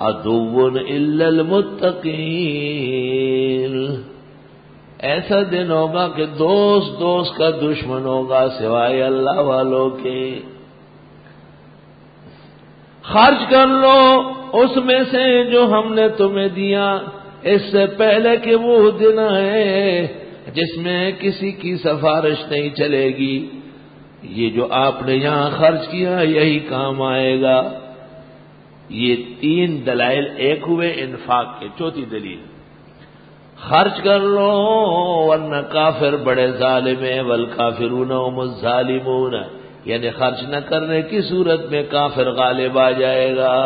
عدو الا المتقین، ایسا دن ہوگا کہ دوست کا دشمن ہوگا سوائے اللہ والوں کے۔ خرچ کر لو اس میں سے جو ہم نے تمہیں دیا، اس سے پہلے کہ وہ دن آئے جس میں کسی کی سفارش نہیں چلے گی۔ یہ جو آپ نے یہاں خرچ کیا یہی کام آئے گا۔ یہ 3 دلائل ایک ہوئے انفاق کے۔ چوتھی دلیل، خرچ کر لو ورنہ کافر بڑے ظالم ہیں، والکافرون هم الظالمون، یعنی خرچ نہ کرنے کی صورت میں کافر غالب آ جائے گا،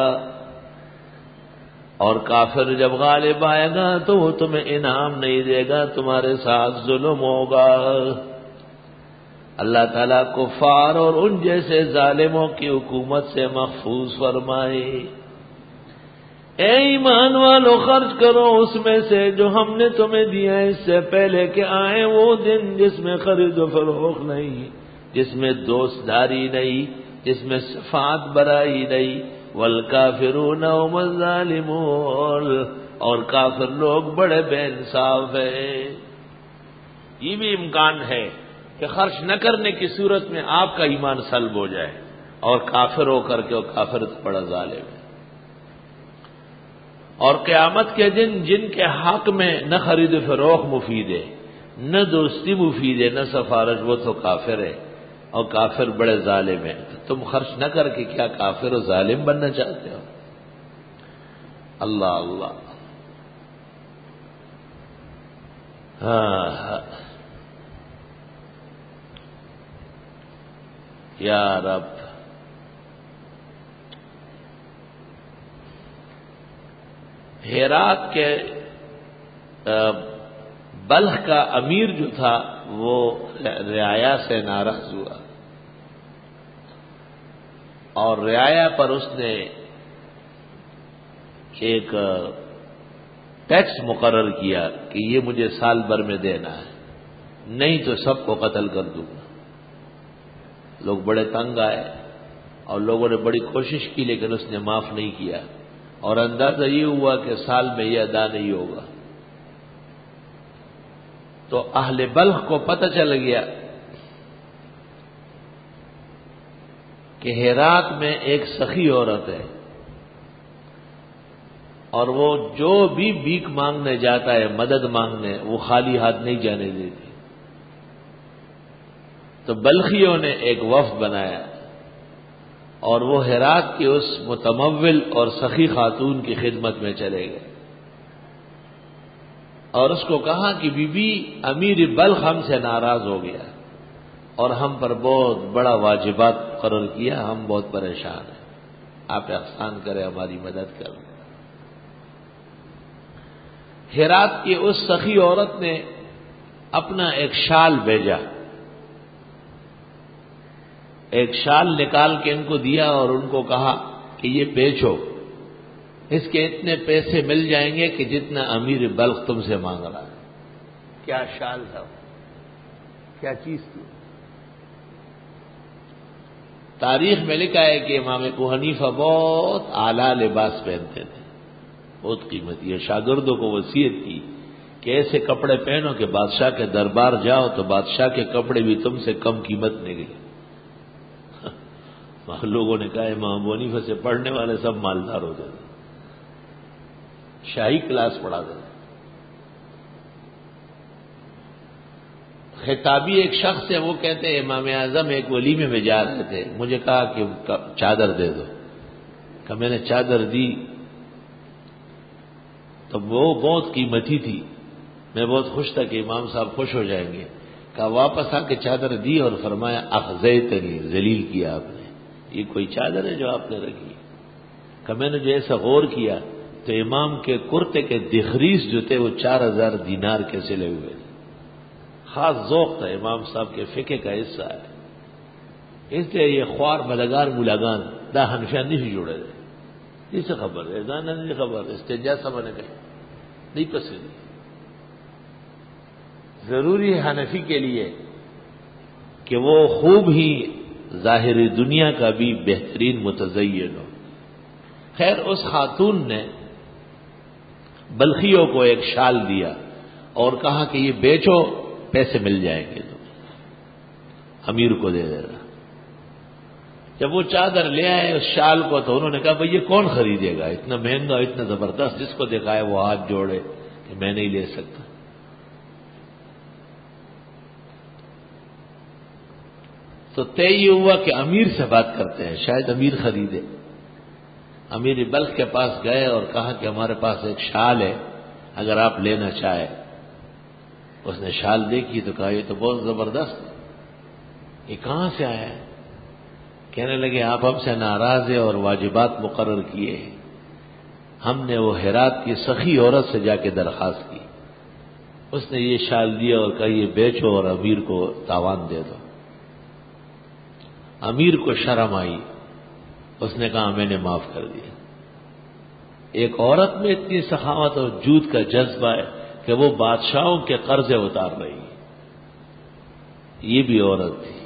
اور کافر جب غالب آئے گا تو وہ تمہیں انعام نہیں دے گا، تمہارے ساتھ ظلم ہوگا۔ اللہ تعالیٰ کفار اور ان جیسے ظالموں کی حکومت سے محفوظ فرمائے۔ اے ایمان والو خرچ کرو اس میں سے جو ہم نے تمہیں دیا اس سے پہلے کہ آئے وہ دن جس میں خرید و فروخت نہیں، جس میں دوست داری نہیں، جس میں شفاعت برائی نہیں، والکافرون هم الظالمون، اور کافر لوگ بڑے بے انصاف ہیں۔ یہ بھی امکان ہے کہ خرچ نہ کرنے کی صورت میں آپ کا ایمان سلب ہو جائے اور کافر ہو کر کے، اور کافر بڑا ظالم ہے۔ اور قیامت کے دن جن کے حق میں نہ خرید و فروخت مفید ہے، نہ دوستی مفید ہے، نہ سفارش، وہ تو کافر ہے، اور کافر بڑے ظالم ہیں۔ تو تم خرچ نہ کر کے کیا کافر و ظالم بننا چاہتے ہو؟ اللہ اللہ، ہاں یا رب۔ ہیرات کے بلخ کا امیر جو تھا وہ رعایا سے ناراض ہوا، اور رعایا پر اس نے ایک ٹیکس مقرر کیا کہ یہ مجھے سال بھر میں دینا ہے، نہیں تو سب کو قتل کر دوں گا۔ لوگ بڑے تنگ آئے اور لوگوں نے بڑی کوشش کی، لیکن اس نے معاف نہیں کیا، اور اندازہ یہ ہوا کہ سال میں یہ ادا نہیں ہوگا۔ تو اہل بلخ کو پتہ چل گیا کہ ہیرات میں ایک سخی عورت ہے، اور وہ جو بھی بھیک مانگنے جاتا ہے، مدد مانگنے، وہ خالی ہاتھ نہیں جانے دیتی۔ تو بلخیوں نے ایک وفد بنایا، اور وہ ہیرات کی اس متمول اور سخی خاتون کی خدمت میں چلے گئے، اور اس کو کہا کہ بی بی امیر بلخ ہم سے ناراض ہو گیا، اور ہم پر بہت بڑا واجبات مقرر کیا، ہم بہت پریشان ہیں، آپ احسان کریں، ہماری مدد کریں۔ ہیرات کی اس سخی عورت نے اپنا ایک شال بھیجا، ایک شال نکال کے ان کو دیا، اور ان کو کہا کہ یہ بیچو، اس کے اتنے پیسے مل جائیں گے کہ جتنا امیر بلخ تم سے مانگ رہا ہے۔ کیا شال تھا، کیا چیز تھی؟ تاریخ میں لکھا ہے کہ امام ابو حنیفہ بہت اعلیٰ لباس پہنتے تھے، بہت قیمتی ہے۔ شاگردوں کو وصیت کی کہ ایسے کپڑے پہنو کہ بادشاہ کے دربار جاؤ تو بادشاہ کے کپڑے بھی تم سے کم قیمت نکلے۔ لوگوں نے کہا امام ابو حنیفہ سے پڑھنے والے سب مالدار ہوتے تھے، شاہی کلاس پڑھاتے تھے۔ خطابی ایک شخص ہے، وہ کہتے ہیں امام اعظم ایک ولیمے میں جا رہے تھے، مجھے کہا کہ چادر دے دو، کہ میں نے چادر دی تو وہ بہت قیمتی تھی، میں بہت خوش تھا کہ امام صاحب خوش ہو جائیں گے، کہا واپس آ کے چادر دی اور فرمایا اخزیتنی، ذلیل کیا آپ نے، یہ کوئی چادر ہے جو آپ نے رکھی؟ کہ میں نے جو ایسا غور کیا تو امام کے کرتے کے دخریس جو تھے وہ 4000 دینار کے سلے ہوئے تھے۔ خاص ذوق تھا امام صاحب کے فقہ کا حصہ ہے، اس لیے یہ خوار بلگار ملاگان دا ہنفیان نہیں جوڑے تھے، اس سے خبر ہے، دانا نہیں خبر، استنجا سب نے کہا نہیں پسند۔ ضروری ہے حنفی کے لیے کہ وہ خوب ہی ظاہری دنیا کا بھی بہترین متزین ہو۔ خیر اس خاتون نے بلخیوں کو ایک شال دیا اور کہا کہ یہ بیچو، پیسے مل جائیں گے، تو امیر کو دے دینا۔ جب وہ چادر لے آئے اس شال کو تو انہوں نے کہا بھئی یہ کون خریدے گا، اتنا مہنگا، اتنا زبردست، جس کو دکھائے وہ ہاتھ جوڑے کہ میں نہیں لے سکتا۔ تو طے یہ ہوا کہ امیر سے بات کرتے ہیں، شاید امیر خریدے۔ امیر بلخ کے پاس گئے اور کہا کہ ہمارے پاس ایک شال ہے، اگر آپ لینا چاہے۔ اس نے شال دیکھی تو کہا یہ تو بہت زبردست ہے، یہ کہاں سے آیا ہے؟ کہنے لگے آپ ہم سے ناراض ہیں اور واجبات مقرر کیے ہیں، ہم نے وہ ہیرات کی سخی عورت سے جا کے درخواست کی، اس نے یہ شال دیا اور کہا یہ بیچو اور امیر کو تاوان دے دو۔ امیر کو شرم آئی، اس نے کہا میں نے معاف کر دیا۔ ایک عورت میں اتنی سخاوت اور جود کا جذبہ ہے کہ وہ بادشاہوں کے قرضے اتار رہی ہے. یہ بھی عورت تھی.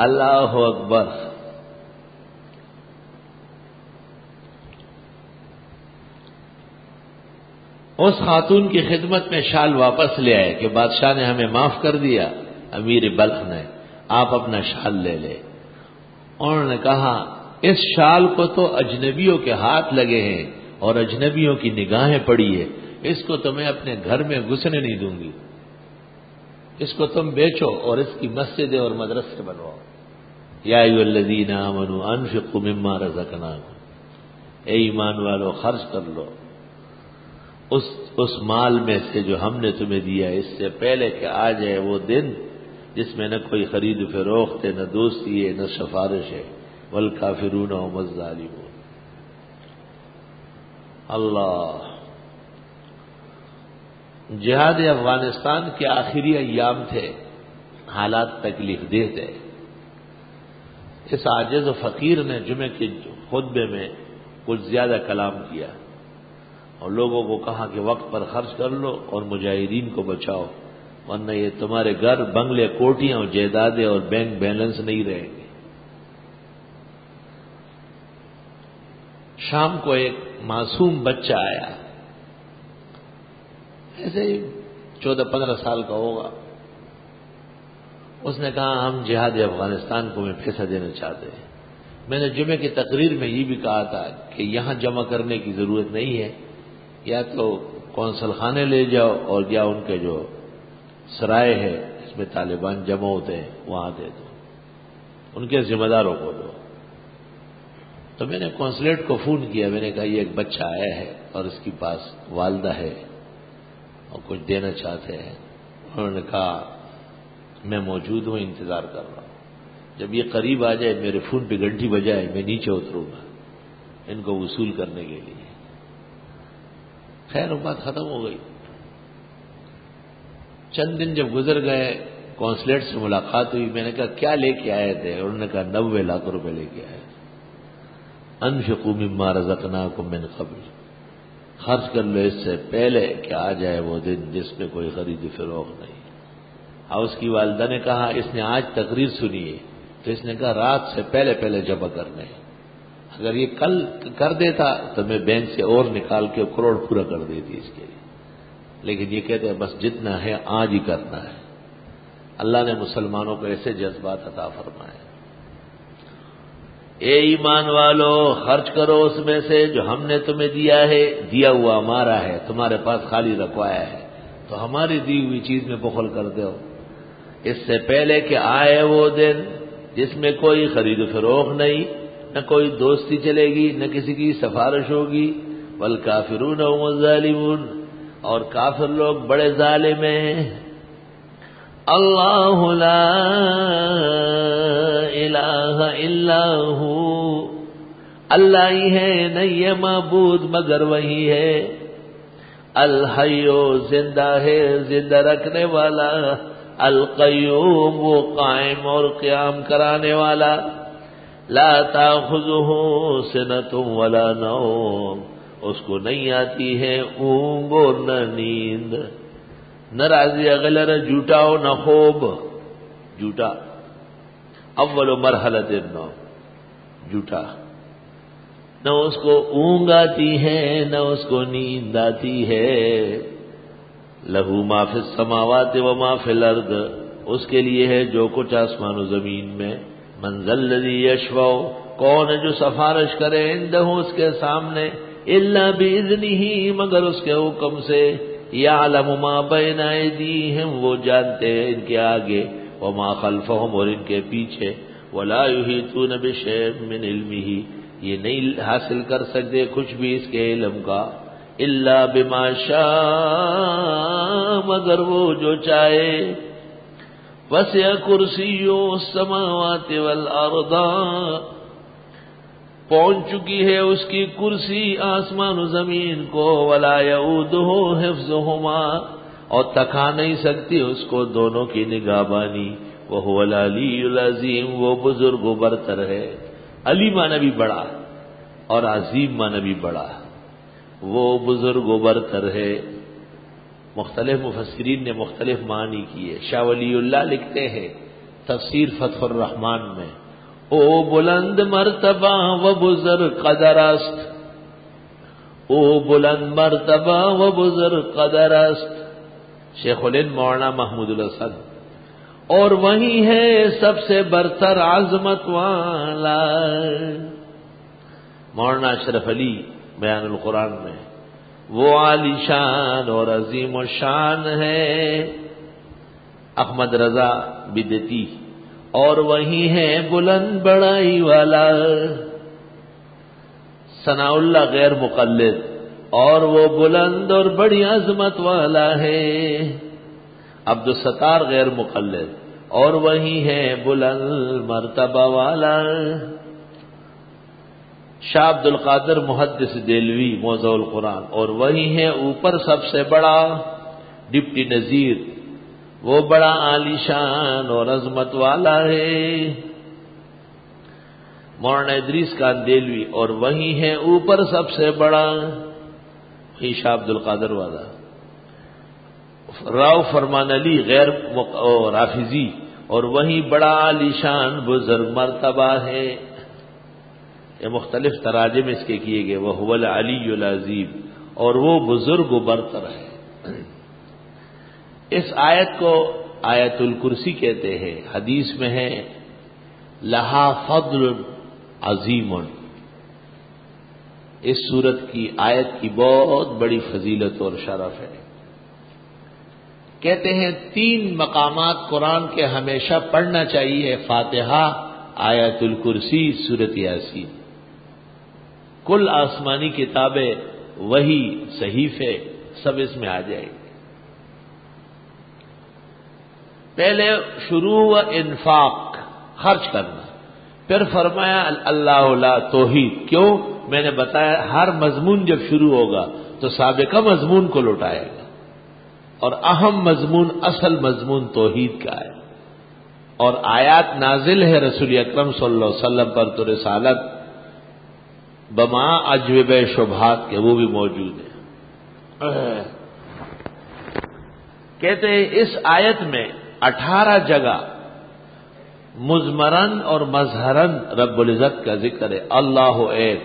اللہ اکبر. اس خاتون کی خدمت میں شال واپس لے آئے کہ بادشاہ نے ہمیں معاف کر دیا. امیر بلخ نے آپ اپنا شال لے لے. انہوں نے کہا اس شال کو تو اجنبیوں کے ہاتھ لگے ہیں اور اجنبیوں کی نگاہیں پڑی ہے، اس کو تو میں اپنے گھر میں گھسنے نہیں دوں گی. اس کو تم بیچو اور اس کی مسجدیں اور مدرسے بنواؤ. یا ایھا الذین آمنوا انفقوا مما رزقناکم، اے ایمان والو خرچ کر لو اس مال میں سے جو ہم نے تمہیں دیا، اس سے پہلے کہ آ جائے وہ دن جس میں نہ کوئی خرید و فروخت ہے، نہ دوستی ہے، نہ سفارش ہے. والکافرون هم الظالمون. اللہ. جہاد افغانستان کے آخری ایام تھے، حالات تکلیف دہ تھے. اس عاجز و فقیر نے جمعے کے خطبے میں کچھ زیادہ کلام کیا اور لوگوں کو کہا کہ وقت پر خرچ کر لو اور مجاہدین کو بچاؤ، ورنہ یہ تمہارے گھر، بنگلے، کوٹیاں اور جائیدادیں اور بینک بیلنس نہیں رہیں گے. شام کو ایک معصوم بچہ آیا، ایسے ہی 14-15 سال کا ہوگا. اس نے کہا ہم جہاد افغانستان کو میں پیسہ دینا چاہتے ہیں. میں نے جمعے کی تقریر میں یہ بھی کہا تھا کہ یہاں جمع کرنے کی ضرورت نہیں ہے، یا تو کونسل خانے لے جاؤ اور یا ان کے جو سرائے ہے اس میں طالبان جمع ہوتے ہیں وہاں دے دو، ان کے ذمہ داروں کو دو. تو میں نے کونسلیٹ کو فون کیا، میں نے کہا یہ ایک بچہ آیا ہے اور اس کے پاس والدہ ہے اور کچھ دینا چاہتے ہیں. انہوں نے کہا میں موجود ہوں، انتظار کر رہا ہوں، جب یہ قریب آ جائے میرے فون پہ گھنٹی بجائے میں نیچے اتروں گا ان کو وصول کرنے کے لیے. خیر وہ بات ختم ہو گئی. چند دن جب گزر گئے کونسلیٹ سے ملاقات ہوئی. میں نے کہا کیا لے کے آئے تھے؟ انہوں نے کہا 90 لاکھ روپے لے کے آئے. انفقوا مما رزقناکم من قبل، خرچ کر لو اس سے پہلے کہ آ جائے وہ دن جس میں کوئی خرید و فروخت نہیں. اور اس کی والدہ نے کہا اس نے آج تقریر سنی ہے تو اس نے کہا رات سے پہلے جمع کرنے. اگر یہ کل کر دیتا تو میں بینک سے اور نکال کے کروڑ پورا کر دیتی اس کے لیے، لیکن یہ کہتے ہیں بس جتنا ہے آج ہی کرنا ہے. اللہ نے مسلمانوں کو ایسے جذبات عطا فرمائے. اے ایمان والو خرچ کرو اس میں سے جو ہم نے تمہیں دیا ہے. دیا ہوا ہمارا ہے، تمہارے پاس خالی رکھوایا ہے تو ہماری دی ہوئی چیز میں بخل کر دو اس سے پہلے کہ آئے وہ دن جس میں کوئی خرید و فروخت نہیں، نہ کوئی دوستی چلے گی، نہ کسی کی سفارش ہوگی. والکافرون هم الظالمون، اور کافر لوگ بڑے ظالم ہیں. اللہ لا الہ الا ہو، اللہ ہی ہے، نہیں ہے معبود مگر وہی ہے. الحیو زندہ ہے، زندہ رکھنے والا. القیوم وہ قائم اور قیام کرانے والا. لا تاخذہ سنۃ ولا نوم، اس کو نہیں آتی ہے اونگ اور نہ نیند. نہ راضی اغلر جھوٹا و نہ خوب. جھوٹا اول مرحلۃ النوم، جھوٹا. نہ اس کو اونگ آتی ہے نہ اس کو نیند آتی ہے. لہو ما فی السماوات و ما فی الارض، اس کے لیے ہے جو کچھ آسمان و زمین میں. من ذا الذی یشفع، کون ہے جو سفارش کرے عنده اس کے سامنے. الا باذنہ، مگر اس کے حکم سے. یعلم ما بین ایدیہم، وہ جانتے ہیں ان کے آگے. وما خلفہم، اور ان کے پیچھے. ولا یحیطون بشیء من علمہ، یہ نہیں حاصل کر سکتے کچھ بھی اس کے علم کا. الا بما شاء، مگر وہ جو چاہے. وسع کرسیہ السماوات والارض، پہنچ چکی ہے اس کی کرسی آسمان و زمین کو. ولا یعودہ حفظہما، اور تکا نہیں سکتی اس کو دونوں کی نگہبانی. وہو العلی العظیم، وہ بزرگ و برتر ہے. علی معنی بھی بڑا، اور عظیم معنی بھی بڑا، وہ بزرگ و برتر ہے۔ مختلف مفسرین نے مختلف معنی کیے۔ شاہ ولی اللہ لکھتے ہیں تفسیر فتح الرحمان میں، او بلند مرتبہ و بزرگ قدر است، او بلند مرتبہ و بزرگ قدر است، شیخ الہند مولانا محمود الحسن، اور وہی ہے سب سے برتر عظمت والا۔ مولانا اشرف علی بیان القرآن میں، وہ عالی شان اور عظیم الشان ہے احمد رضا بدتی، اور وہی ہے بلند بڑائی والا۔ ثناء اللہ غیر مقلد، اور وہ بلند اور بڑی عظمت والا ہے۔ عبد الستار غیر مقلد، اور وہی ہے بلند مرتبہ والا۔ شاہ عبد القادر محدث دہلوی موضوع القرآن، اور وہی ہے اوپر سب سے بڑا ڈپٹی نذیر، وہ بڑا عالی شان اور عظمت والا ہے۔ مولانا ادریس کاندیلوی، اور وہی ہے اوپر سب سے بڑا، شاہ عبد القادر والا۔ راؤ فرمان علی غیر رافضی، اور وہی بڑا عالی شان بزرگ مرتبہ ہے۔ یہ مختلف تراجم اس کے کیے گئے، وہ هو العلی العظیم، اور وہ بزرگ و برتر ہے۔ اس آیت کو آیت الکرسی کہتے ہیں، حدیث میں ہے لہا فضل عظیم، اس سورت کی آیت کی بہت بڑی فضیلت اور شرف ہے۔ کہتے ہیں 3 مقامات قرآن کے ہمیشہ پڑھنا چاہیے، فاتحہ، آیت الکرسی، سورت یاسین۔ کل آسمانی کتابیں، وہی، صحیفے، سب اس میں آ جائے گی۔ پہلے شروع ہوا انفاق، خرچ کرنا، پھر فرمایا اللہ لا توحید۔ کیوں؟ میں نے بتایا ہر مضمون جب شروع ہوگا تو سابقہ مضمون کو لوٹائے گا، اور اہم مضمون، اصل مضمون توحید کا ہے۔ اور آیات نازل ہے رسول اکرم صلی اللہ علیہ وسلم پر تو رسالت بما اجوبہ شبہات کے وہ بھی موجود ہیں۔ کہتے ہیں اس آیت میں 18 جگہ مضمرن اور مظہرن رب العزت کا ذکر ہے۔ اللہ ایک،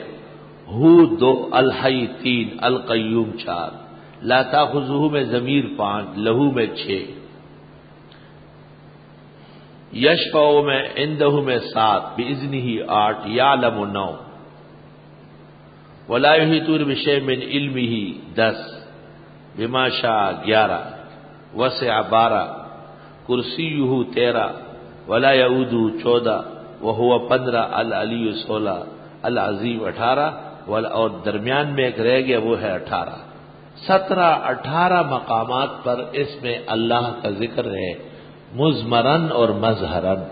ہو 2، الحی 3، القیوم 4، لا تاخذہ میں ضمیر 5، لہو میں 6، یشفع میں عندہ میں 7، باذنہ 8، یعلم 9، ولا یحیطون بشیء من علمہ 10، بما شاء 11، وسع 12، کرسیہ 13، ولا یعودہ 14، وہو 15، العلی 16، العظیم 18، اور درمیان میں ایک رہ گیا وہ ہے 18۔ 17-18 مقامات پر اس میں اللہ کا ذکر ہے، مضمرن اور مظہرن،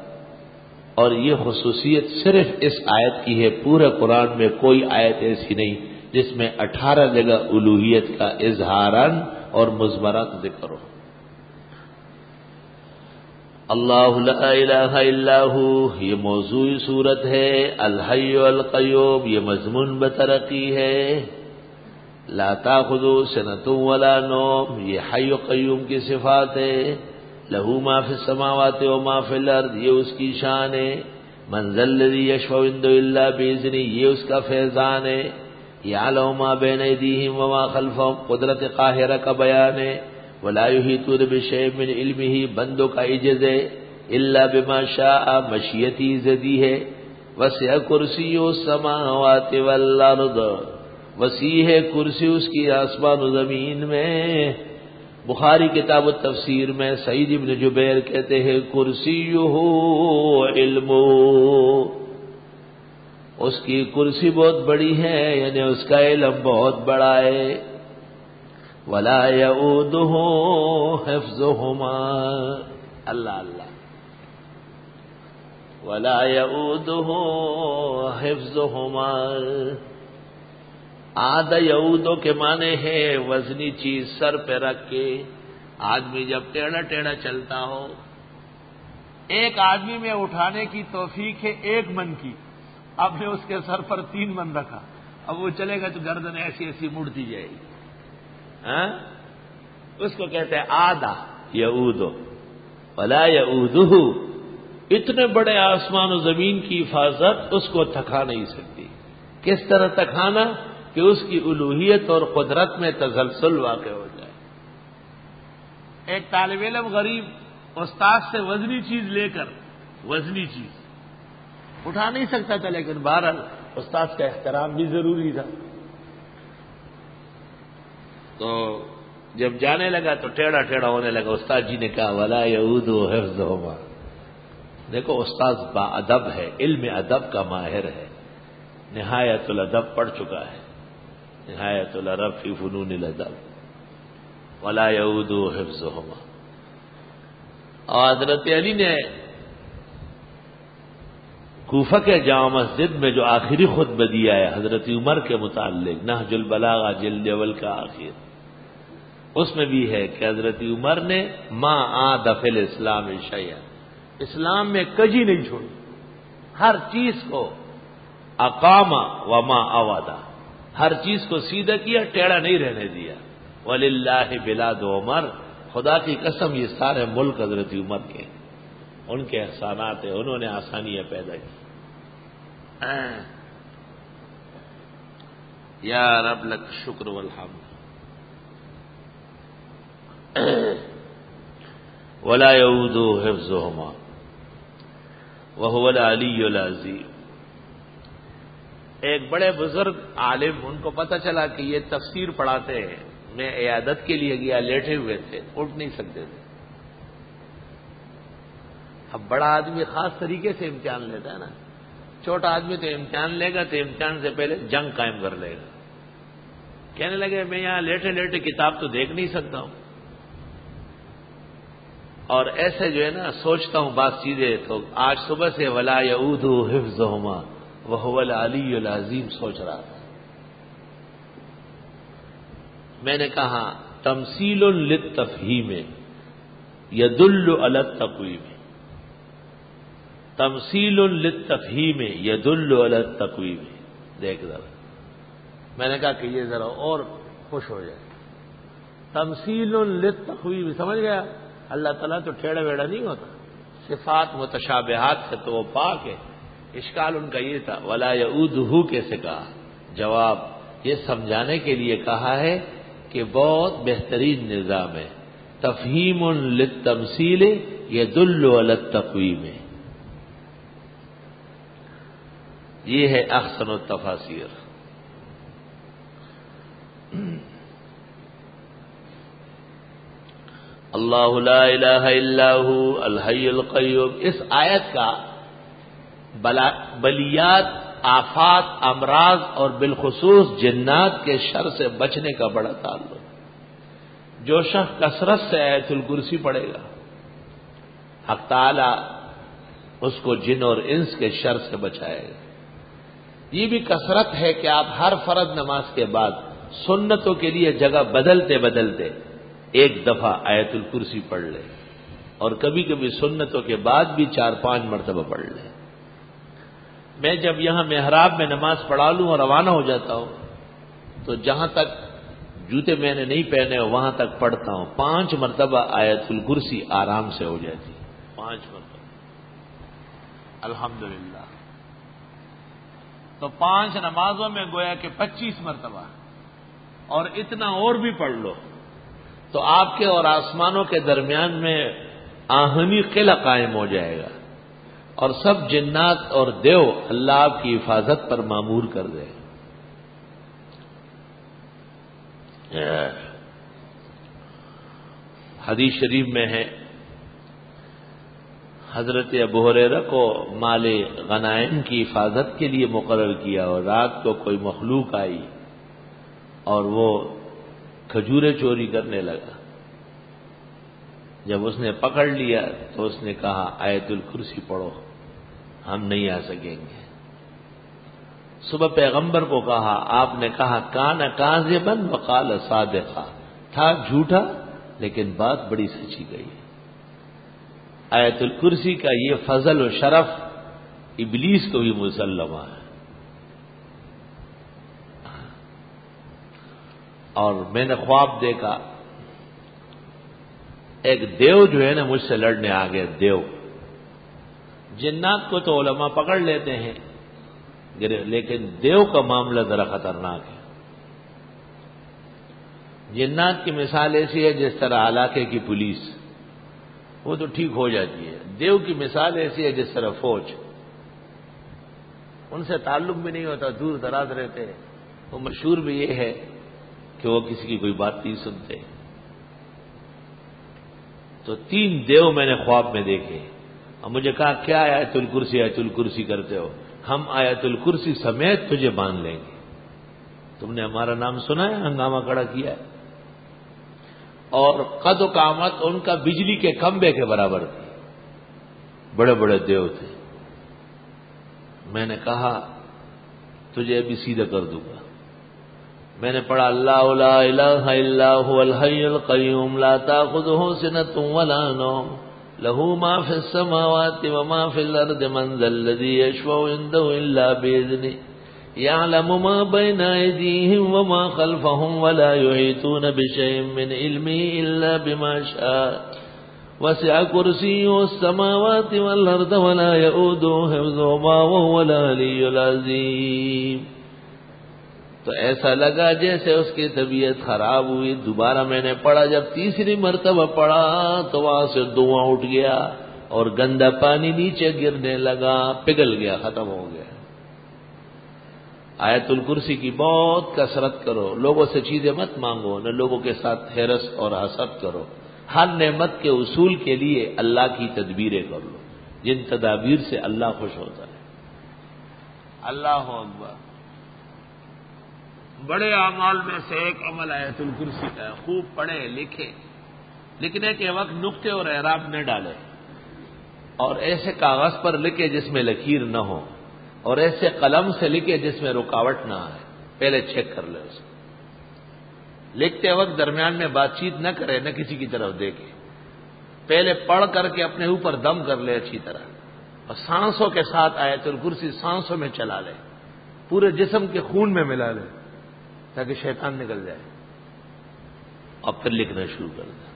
اور یہ خصوصیت صرف اس آیت کی ہے، پورے قرآن میں کوئی آیت ایسی نہیں جس میں 18 جگہ الوہیت کا اظہارن اور مضمرن ذکر ہو۔ اللہ لا الہ الا ہو، یہ موضوعی صورت ہے۔ الحی القیوم، یہ مضمون بترقی ہے۔ لا تاخذو سنۃ ولا نوم، یہ حی و قیوم کی صفات ہے۔ لہو ما فی السماوات و ما فی الارض، یہ اس کی شان ہے۔ من ذا الذی یشفع عنده الا باذنہ، یہ اس کا فیضان ہے۔ یعلم ما بین ایدیہم وما خلفہم، قدرت قاہرہ کا بیان ہے۔ ولا یحیطون بشیء من علمہ، بندوں کا عجز ہے، الا بما شاء، مشیتی زدی ہے۔ وسع کرسی السماوات والارض، وسیع ہے کرسی اس کی آسمان و زمین میں۔ بخاری کتاب التفسیر میں سعید ابن جبیر کہتے ہیں کرسیہ علم، اس کی کرسی بہت بڑی ہے، یعنی اس کا علم بہت بڑا ہے۔ ولا یعودہ حفظہما، اللہ اللہ، ولا یعودہ حفظہما۔ عاد یعودو کے معنی ہے وزنی چیز سر پہ رکھ کے، آدمی جب ٹیڑھا ٹیڑھا چلتا ہو، ایک آدمی میں اٹھانے کی توفیق ہے 1 من کی، اب نے اس کے سر پر 3 من رکھا اب وہ چلے گا تو گردن ایسی ایسی مڑتی جائے گی. ہاں اس کو کہتے ہیں آدھا یعود ولا یعودہ. اتنے بڑے آسمان و زمین کی حفاظت اس کو تھکا نہیں سکتی. کس طرح تھکانا کہ اس کی الوہیت اور قدرت میں تسلسل واقع ہو جائے. ایک طالب علم غریب استاد سے وزنی چیز لے کر وزنی چیز اٹھا نہیں سکتا تھا، لیکن بہرحال استاد کا احترام بھی ضروری تھا. تو جب جانے لگا تو ٹیڑھا ٹیڑھا ہونے لگا. استاد جی نے کہا ولا یعود حفظہما. دیکھو استاد با ادب ہے، علم ادب کا ماہر ہے، نہایت الادب پڑھ چکا ہے، نہایت العرب فی فنون الادب. ولا یعود حفظہما. اور حضرت علی نے کوفہ کے جامع مسجد میں جو آخری خطبہ دیا ہے حضرت عمر کے متعلق، نہج البلاغہ جلد اول کا آخر، اس میں بھی ہے کہ حضرت عمر نے ما عاد فی الاسلام شیئا، اسلام میں کجی نہیں چھوڑی، ہر چیز کو اقامہ وما اوادا، ہر چیز کو سیدھا کیا، ٹیڑھا نہیں رہنے دیا. وللہ بلاد عمر، خدا کی قسم یہ سارے ملک حضرت عمر کے، ان کے احسانات ہیں، انہوں نے آسانیاں پیدا کی. یا رب لک شکر والحمد. ولا یعود حفظہما وہو العلی العظیم. ایک بڑے بزرگ عالم، ان کو پتہ چلا کہ یہ تفسیر پڑھاتے ہیں. میں عیادت کے لیے گیا، لیٹے ہوئے تھے، اٹھ نہیں سکتے تھے. اب بڑا آدمی خاص طریقے سے امتحان لیتا ہے نا، چھوٹا آدمی تو امتحان لے گا تو امتحان سے پہلے جنگ قائم کر لے گا. کہنے لگے میں یہاں لیٹے لیٹے کتاب تو دیکھ نہیں سکتا ہوں، اور ایسے جو ہے نا سوچتا ہوں بات چیزیں. تو آج صبح سے ولا یعود حفظہما وہو العلی العظیم سوچ رہا تھا. میں نے کہا تمثیل للتفہیم یدل علی التقویم، تمثیل للتفہیم یدل علی التقویم. دیکھ ذرا، میں نے کہا کہ یہ ذرا اور خوش ہو جائے. تمثیل للتقویم، سمجھ گیا؟ اللہ تعالیٰ تو ٹیڑھا ویڑا نہیں ہوتا، صفات متشابہات سے تو وہ پاک ہے. اشکال ان کا یہ تھا ولا یعودہ کیسے کہا؟ جواب یہ سمجھانے کے لیے کہا ہے کہ بہت بہترین نظام ہے. تفہیم للتمثیل یدل علی التقویم، یہ ہے احسن التفاسیر. اللہ لا الہ الا هو الحی القیوم. اس آیت کا بلیات، آفات، امراض اور بالخصوص جنات کے شر سے بچنے کا بڑا تعلق. جو شخص کثرت سے آیت الکرسی پڑھے گا، حق تعالی اس کو جن اور انس کے شر سے بچائے گا. یہ بھی کثرت ہے کہ آپ ہر فرض نماز کے بعد سنتوں کے لیے جگہ بدلتے بدلتے ایک دفعہ آیت الکرسی پڑھ لیں، اور کبھی کبھی سنتوں کے بعد بھی 4-5 مرتبہ پڑھ لیں. میں جب یہاں محراب میں نماز پڑھا لوں اور روانہ ہو جاتا ہوں تو جہاں تک جوتے میں نے نہیں پہنے وہاں تک پڑھتا ہوں. 5 مرتبہ آیت الکرسی آرام سے ہو جاتی، 5 مرتبہ الحمدللہ. تو 5 نمازوں میں گویا کہ 25 مرتبہ، اور اتنا اور بھی پڑھ لو تو آپ کے اور آسمانوں کے درمیان میں آہنی قلعہ قائم ہو جائے گا، اور سب جنات اور دیو اللہ آپ کی حفاظت پر مامور کر دے. حدیث شریف میں ہے حضرت ابو ہریرہ کو مال غنائم کی حفاظت کے لیے مقرر کیا، اور رات کو کوئی مخلوق آئی اور وہ کھجوریں چوری کرنے لگا. جب اس نے پکڑ لیا تو اس نے کہا آیت الکرسی پڑھو، ہم نہیں آ سکیں گے. صبح پیغمبر کو کہا، آپ نے کہا کان کاذبا وقال صادقا، تھا جھوٹا لیکن بات بڑی سچی گئی. آیت الکرسی کا یہ فضل و شرف ابلیس کو بھی مسلمہ ہے. اور میں نے خواب دیکھا ایک دیو جو ہے نا مجھ سے لڑنے آ گیا. دیو جنات کو تو علماء پکڑ لیتے ہیں لیکن دیو کا معاملہ ذرا خطرناک ہے. جنات کی مثال ایسی ہے جس طرح علاقے کی پولیس، وہ تو ٹھیک ہو جاتی ہے. دیو کی مثال ایسی ہے جس طرح فوج، ان سے تعلق بھی نہیں ہوتا، دور دراز رہتے ہیں. وہ مشہور بھی یہ ہے کہ وہ کسی کی کوئی بات نہیں سنتے. تو 3 دیو میں نے خواب میں دیکھے اور مجھے کہا کیا آیت الکرسی کرتے ہو؟ ہم آیت الکرسی سمیت تجھے باندھ لیں گے. تم نے ہمارا نام سنا ہے، ہنگامہ کھڑا کیا ہے. اور قد و قامت ان کا بجلی کے کھمبے کے برابر تھی، بڑے بڑے دیو تھے. میں نے کہا تجھے ابھی سیدھا کر دوں گا. میں نے پڑھا اللہ لا الہ الا هو الحی القیوم لا تاخذہ سنۃ ولا نوم له ما فی السماوات وما فی الارض من ذا الذی یشفع عنده الا باذنہ یعلم ما بین ایدیہم وما خلفہم ولا یحیطون بشیء من علمہ الا بما شاء وسع کرسیہ السماوات والارض ولا یؤودہ حفظہما وهو العلی العظیم. تو ایسا لگا جیسے اس کی طبیعت خراب ہوئی. دوبارہ میں نے پڑھا، جب تیسری مرتبہ پڑھا تو وہاں سے دھواں اٹھ گیا اور گندا پانی نیچے گرنے لگا، پگھل گیا، ختم ہو گیا. آیت الکرسی کی بہت کثرت کرو، لوگوں سے چیزیں مت مانگو، نہ لوگوں کے ساتھ حرص اور حسد کرو. ہر نعمت کے اصول کے لیے اللہ کی تدبیریں کر لو، جن تدابیر سے اللہ خوش ہوتا ہے. اللہ اکبر. بڑے اعمال میں سے ایک عمل آیت الکرسی کا ہے. خوب پڑھے لکھے، لکھنے کے وقت نقطے اور اعراب نہ ڈالے، اور ایسے کاغذ پر لکھے جس میں لکیر نہ ہو، اور ایسے قلم سے لکھے جس میں رکاوٹ نہ آئے. پہلے چیک کر لے اس کو. لکھتے وقت درمیان میں بات چیت نہ کرے، نہ کسی کی طرف دیکھے. پہلے پڑھ کر کے اپنے اوپر دم کر لے اچھی طرح، اور سانسوں کے ساتھ آیت الکرسی سانسوں میں چلا لے، پورے جسم کے خون میں ملا لے تاکہ شیطان نکل جائے، اور پھر لکھنا شروع کر دے.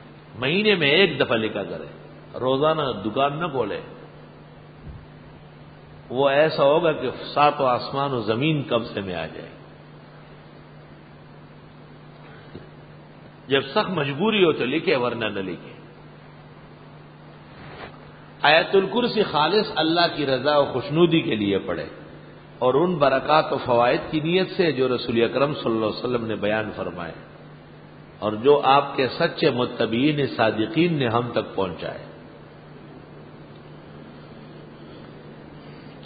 مہینے میں 1 دفعہ لکھا کرے، روزانہ دکان نہ کھولے. وہ ایسا ہوگا کہ 7 آسمان و زمین قبضے میں آ جائے. جب سخت مجبوری ہو تو لکھے، ورنہ نہ لکھے. آیت الکرسی خالص اللہ کی رضا و خوشنودی کے لیے پڑھے، اور ان برکات و فوائد کی نیت سے جو رسول اکرم صلی اللہ علیہ وسلم نے بیان فرمائے، اور جو آپ کے سچے متبعین صادقین نے ہم تک پہنچائے.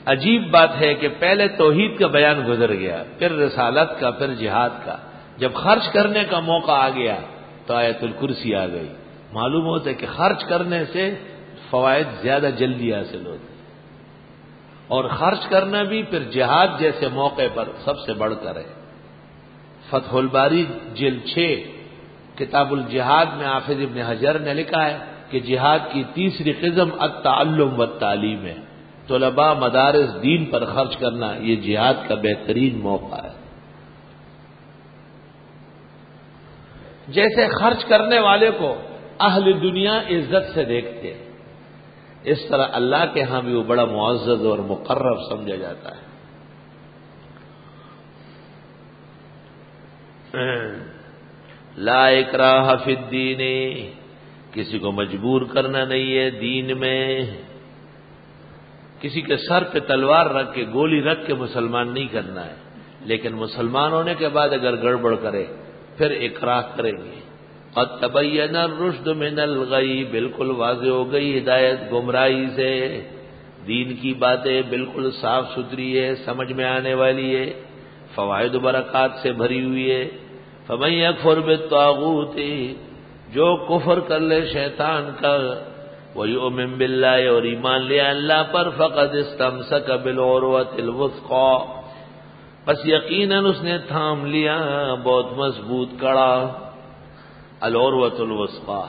عجیب بات ہے کہ پہلے توحید کا بیان گزر گیا، پھر رسالت کا، پھر جہاد کا. جب خرچ کرنے کا موقع آ گیا تو آیت الکرسی آ گئی. معلوم ہوتا ہے کہ خرچ کرنے سے فوائد زیادہ جلدی حاصل ہوتے، اور خرچ کرنا بھی پھر جہاد جیسے موقع پر سب سے بڑھ کر ہے. فتح الباری جلد 6 کتاب الجہاد میں حافظ ابن حجر نے لکھا ہے کہ جہاد کی تیسری قسم التعلم والتعلیم ہے. طلباء مدارس دین پر خرچ کرنا یہ جہاد کا بہترین موقع ہے. جیسے خرچ کرنے والے کو اہل دنیا عزت سے دیکھتے ہیں، اس طرح اللہ کے ہاں بھی وہ بڑا معزز اور مقرب سمجھا جاتا ہے. لا اکراہ فی الدین، کسی کو مجبور کرنا نہیں ہے دین میں. کسی کے سر پہ تلوار رکھ کے، گولی رکھ کے مسلمان نہیں کرنا ہے، لیکن مسلمان ہونے کے بعد اگر گڑبڑ کرے پھر اکراہ کریں گے. قد تبین الرشد من الغی، بالکل واضح ہو گئی ہدایت گمراہی سے. دین کی باتیں بالکل صاف ستھری ہے، سمجھ میں آنے والی ہے، فوائد و برکات سے بھری ہوئی ہے. فمن یکفر بالطاغوت، جو کفر کر لے شیطان کا، ویؤمن باللہ، اور ایمان لے اللہ پر، فقد استمسک بالعروۃ الوثقی، بس یقیناً اس نے تھام لیا بہت مضبوط کڑا. العروۃ الوثقی،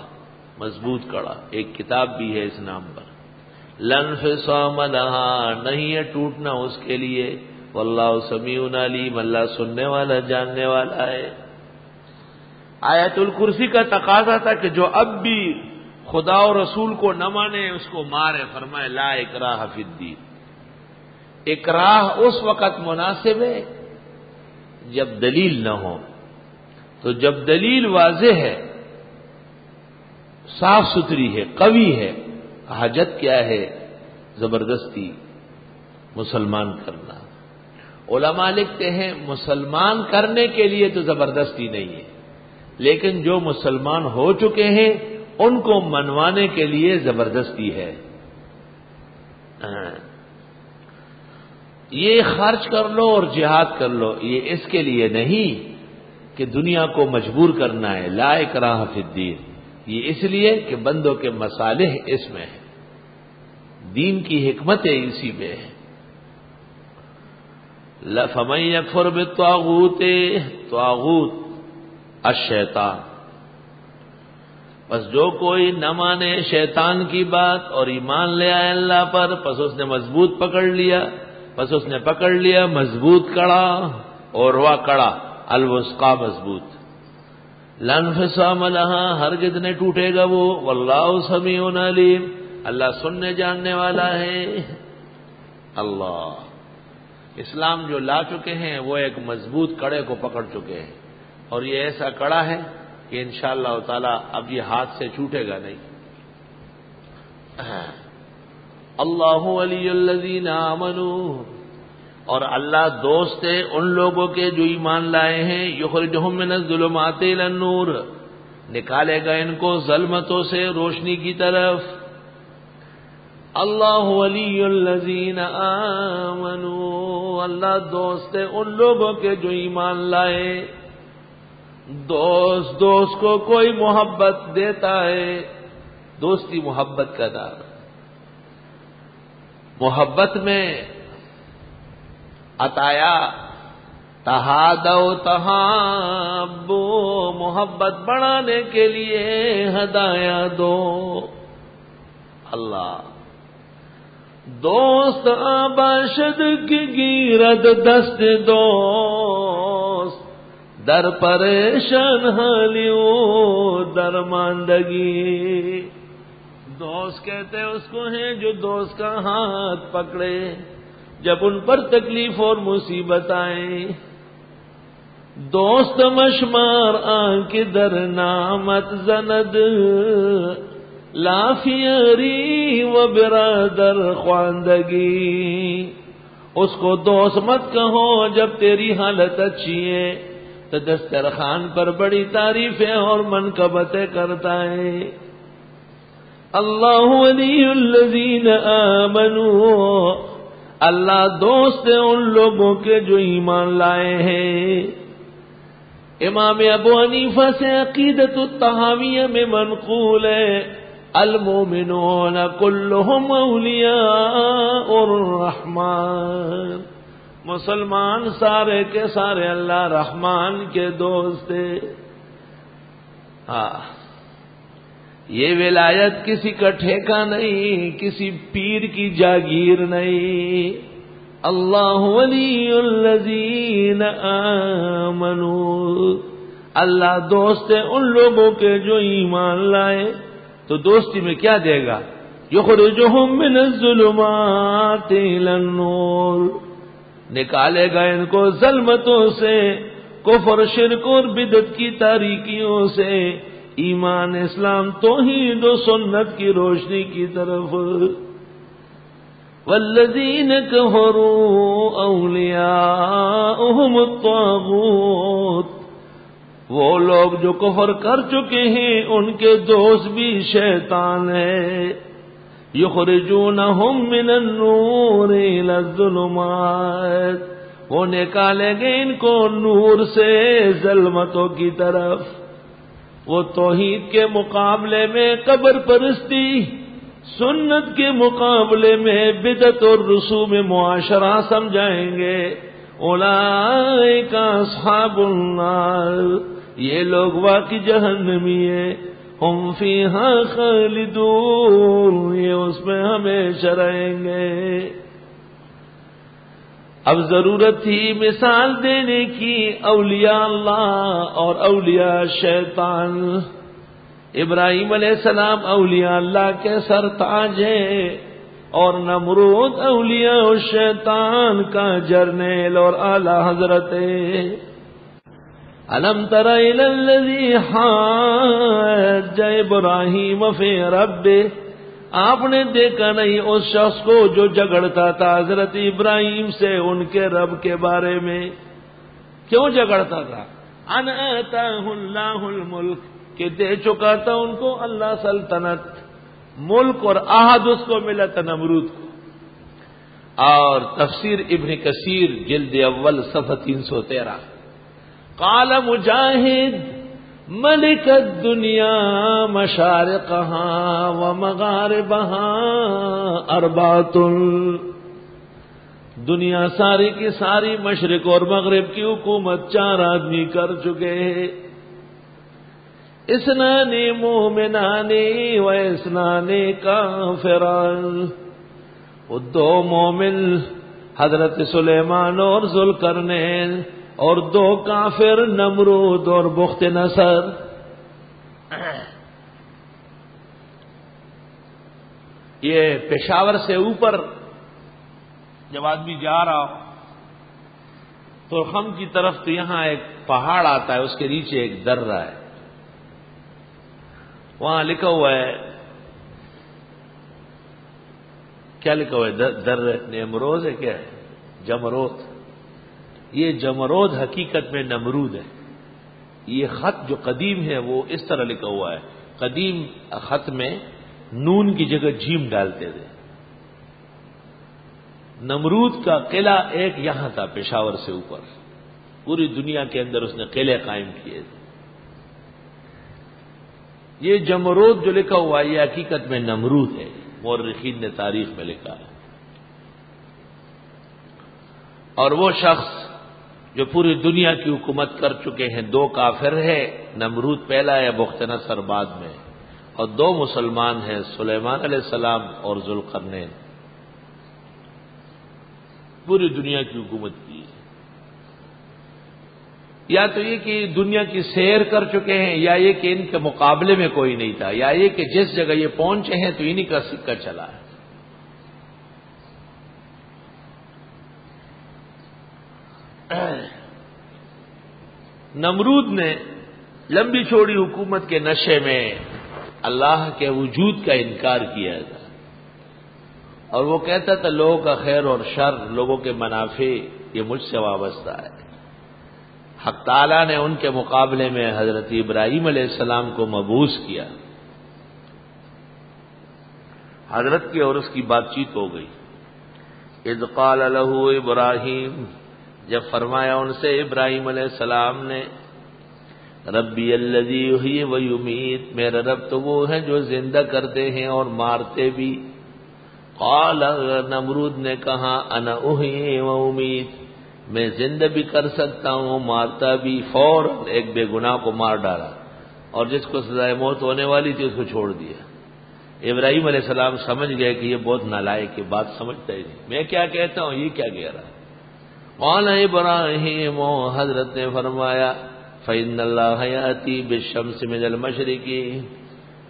مضبوط کڑا. ایک کتاب بھی ہے اس نام پر. لن انفصام لها، نہیں ہے ٹوٹنا اس کے لیے. واللہ سمیع علیم، اللہ سننے والا جاننے والا ہے. آیت الکرسی کا تقاضا تھا کہ جو اب بھی خدا اور رسول کو نہ مانے اس کو مارے، فرمائے لا اکراہ فی الدین۔ اکراہ اس وقت مناسب ہے جب دلیل نہ ہو، تو جب دلیل واضح ہے، صاف ستھری ہے، قوی ہے، حاجت کیا ہے زبردستی مسلمان کرنا؟ علماء لکھتے ہیں مسلمان کرنے کے لیے تو زبردستی نہیں ہے، لیکن جو مسلمان ہو چکے ہیں ان کو منوانے کے لیے زبردستی ہے۔ یہ خرچ کر لو اور جہاد کر لو، یہ اس کے لیے نہیں کہ دنیا کو مجبور کرنا ہے، لا اکراہ فی الدین، یہ اس لیے کہ بندوں کے مصالح اس میں ہیں، دین کی حکمتیں اسی میں ہیں۔ فَمَن يَكْفُرْ بِالطَّاغُوتِ، طاغوت الشیطان، بس جو کوئی نہ مانے شیطان کی بات اور ایمان لے آئے اللہ پر، پس اس نے مضبوط پکڑ لیا، پس اس نے پکڑ لیا مضبوط کڑا، اور وہ کڑا الوثقی مضبوط، لا انفصام لها، ہرگز نہیں ٹوٹے گا وہ، واللہ سمیع علیم، اللہ سننے جاننے والا ہے۔ اللہ اسلام جو لا چکے ہیں وہ ایک مضبوط کڑے کو پکڑ چکے ہیں، اور یہ ایسا کڑا ہے کہ انشاءاللہ تعالی اب یہ ہاتھ سے چھوٹے گا نہیں۔ اللہ ولی الذین آمنوا، اور اللہ دوست ہے ان لوگوں کے جو ایمان لائے ہیں، یخرجہم من الظلمات الی النور، نکالے گا ان کو ظلمتوں سے روشنی کی طرف۔ اللہ ولی الذین آمنوا، اللہ دوست ہے ان لوگوں کے جو ایمان لائے۔ دوست کو کوئی محبت دیتا ہے، دوستی محبت کا نام، محبت میں عطایا تہادو تہابو، محبت بڑھانے کے لیے ہدایہ دو۔ اللہ دوست آباشد کی گیرد دست دوست، در پریشان حالیوں درماندگی، دوست کہتے اس کو ہیں جو دوست کا ہاتھ پکڑے جب ان پر تکلیف اور مصیبت آئے۔ دوست مشمار آنکھ در نامت زند، لافیری و برادر خواندگی، اس کو دوست مت کہو جب تیری حالت اچھی ہے، تو دسترخوان پر بڑی تعریفیں اور منقبتیں کرتا ہے۔ اللہ ولی الذین آمنوا، اللہ دوست ہے ان لوگوں کے جو ایمان لائے ہیں۔ امام ابو حنیفہ سے عقیدۃ الطحاویہ میں منقول ہے، المومنون کلہم اولیاء الرحمن، مسلمان سارے کے سارے اللہ رحمان کے دوست ہیں۔ یہ ولایت کسی کا ٹھیکہ نہیں، کسی پیر کی جاگیر نہیں۔ اللہ ولی الذین آمنوا، اللہ دوست ہے ان لوگوں کے جو ایمان لائے۔ تو دوستی میں کیا دے گا؟ یخرجہم من الظلمات الی النور، نکالے گا ان کو ظلمتوں سے، کفر شرک اور بدعت کی تاریکیوں سے، ایمان اسلام توحید و سنت کی روشنی کی طرف۔ والذین کفروا اولیاؤہم الطاغوت، وہ لوگ جو کفر کر چکے ہیں ان کے دوست بھی شیطان ہے۔ یخرجونہم من النور الی الظلمات، وہ نکالیں گے ان کو نور سے ظلمتوں کی طرف۔ وہ توحید کے مقابلے میں قبر پرستی، سنت کے مقابلے میں بدعت اور رسوم معاشرہ سمجھائیں گے۔ اولئک اصحاب النار، یہ لوگ واقعی جہنمی ہیں، ہم فیہا خالدون، یہ اس میں ہمیشہ رہیں گے۔ اب ضرورت تھی مثال دینے کی اولیاء اللہ اور اولیاء شیطان. ابراہیم علیہ السلام اولیاء اللہ کے سرتاج ہیں اور نمرود اولیاء الشیطان کا جرنیل اور اعلی حضرت ہے. الم تر الی الذی حاج ابراہیم فی ربہ، آپ نے دیکھا نہیں اس شخص کو جو جھگڑتا تھا حضرت ابراہیم سے ان کے رب کے بارے میں. کیوں جھگڑتا تھا؟ ان آتاہ اللہ الملک، کہ دے چکا تھا ان کو اللہ سلطنت، ملک اور عہد اس کو ملا تھا نمرود کو. اور تفسیر ابن کثیر جلد اول صفحہ 313. قال مجاہد ملک الدنیا مشارقها ومغاربها اربعۃ، دنیا ساری کی ساری مشرق اور مغرب کی حکومت 4 آدمی کر چکے ہیں. اثنان مومنان و اثنان کافران، وہ 2 مومن حضرت سلیمان اور ذوالقرنین، اور 2 کافر نمرود اور بخت نصر. یہ پشاور سے اوپر جب آدمی جا رہا ہو تو خم کی طرف تو یہاں ایک پہاڑ آتا ہے، اس کے نیچے ایک درہ ہے، وہاں لکھا ہوا ہے، کیا لکھا ہوا ہے؟ درہ نیمروز ہے، کیا ہے؟ جمروت. یہ جمرود حقیقت میں نمرود ہے. یہ خط جو قدیم ہے وہ اس طرح لکھا ہوا ہے. قدیم خط میں نون کی جگہ جیم ڈالتے تھے. نمرود کا قلعہ ایک یہاں تھا پشاور سے اوپر، پوری دنیا کے اندر اس نے قلعے قائم کیے تھے. یہ جمرود جو لکھا ہوا ہے یہ حقیقت میں نمرود ہے، مورخین نے تاریخ میں لکھا ہے. اور وہ شخص جو پوری دنیا کی حکومت کر چکے ہیں، 2 کافر ہے، نمرود پہلا ہے، بخت نصر بعد میں، اور 2 مسلمان ہیں، سلیمان علیہ السلام اور ذوالقرنین. پوری دنیا کی حکومت کی. یا تو یہ کہ دنیا کی سیر کر چکے ہیں، یا یہ کہ ان کے مقابلے میں کوئی نہیں تھا، یا یہ کہ جس جگہ یہ پہنچے ہیں تو انہی کا سکہ چلا ہے. نمرود نے لمبی چوڑی حکومت کے نشے میں اللہ کے وجود کا انکار کیا تھا، اور وہ کہتا تھا لوگوں کا خیر اور شر، لوگوں کے منافع یہ مجھ سے وابستہ ہے. حق تعالیٰ نے ان کے مقابلے میں حضرت ابراہیم علیہ السلام کو مبعوث کیا. حضرت کی اور اس کی بات چیت ہو گئی. اذ قال له ابراہیم، جب فرمایا ان سے ابراہیم علیہ السلام نے، ربی الذی یحیی و یمیت، میرا رب تو وہ ہے جو زندہ کرتے ہیں اور مارتے بھی. قال، نمرود نے کہا، انا احیی و امیت، میں زندہ بھی کر سکتا ہوں مارتا بھی. فوراً ایک بے گناہ کو مار ڈالا، اور جس کو سزائے موت ہونے والی تھی اس کو چھوڑ دیا. ابراہیم علیہ السلام سمجھ گئے کہ یہ بہت نالائق ہے، بات سمجھتا ہی نہیں، میں کیا کہتا ہوں یہ کیا کہہ رہا ہے. قال ابراہیم، حضرت نے فرمایا، فإن اللہ یأتی بالشمس من المشرق،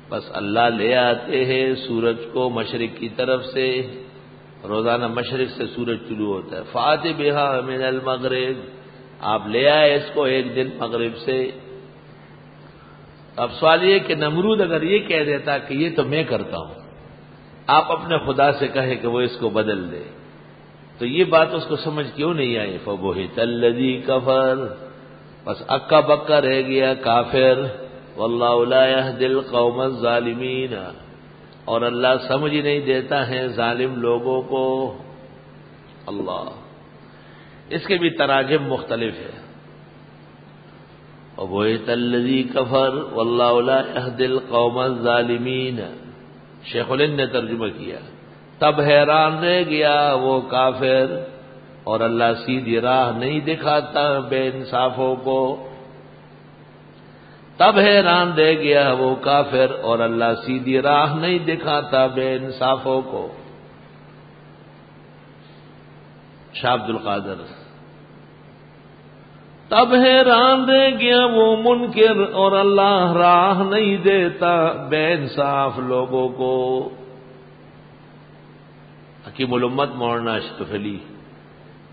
بس اللہ لے آتے ہیں سورج کو مشرق کی طرف سے، روزانہ مشرق سے سورج طلوع ہوتا ہے. فآت بہا من المغرب، آپ لے آئے اس کو ایک دن مغرب سے. اب سوال یہ کہ نمرود اگر یہ کہہ دیتا کہ یہ تو میں کرتا ہوں، آپ اپنے خدا سے کہے کہ وہ اس کو بدل دے، تو یہ بات اس کو سمجھ کیوں نہیں آئی؟ فبہت الذی کفر، بس اکا بکا رہ گیا کافر. واللہ لا یہدی القوم الظالمین، اور اللہ سمجھ ہی نہیں دیتا ہے ظالم لوگوں کو. اللہ، اس کے بھی تراجم مختلف ہے. فبہت الذی کفر واللہ لا یہدی القوم الظالمین، شیخ الہند نے ترجمہ کیا، تب حیران رہ گیا وہ کافر اور اللہ سیدھی راہ نہیں دکھاتا بے انصافوں کو. تب حیران رہ گیا وہ کافر اور اللہ سیدھی راہ نہیں دکھاتا بے انصافوں کو. شاہ عبد القادر، تب حیران رہ گیا وہ منکر اور اللہ راہ نہیں دیتا بے انصاف لوگوں کو۔ حکیم الامت مولانا اشرف علی،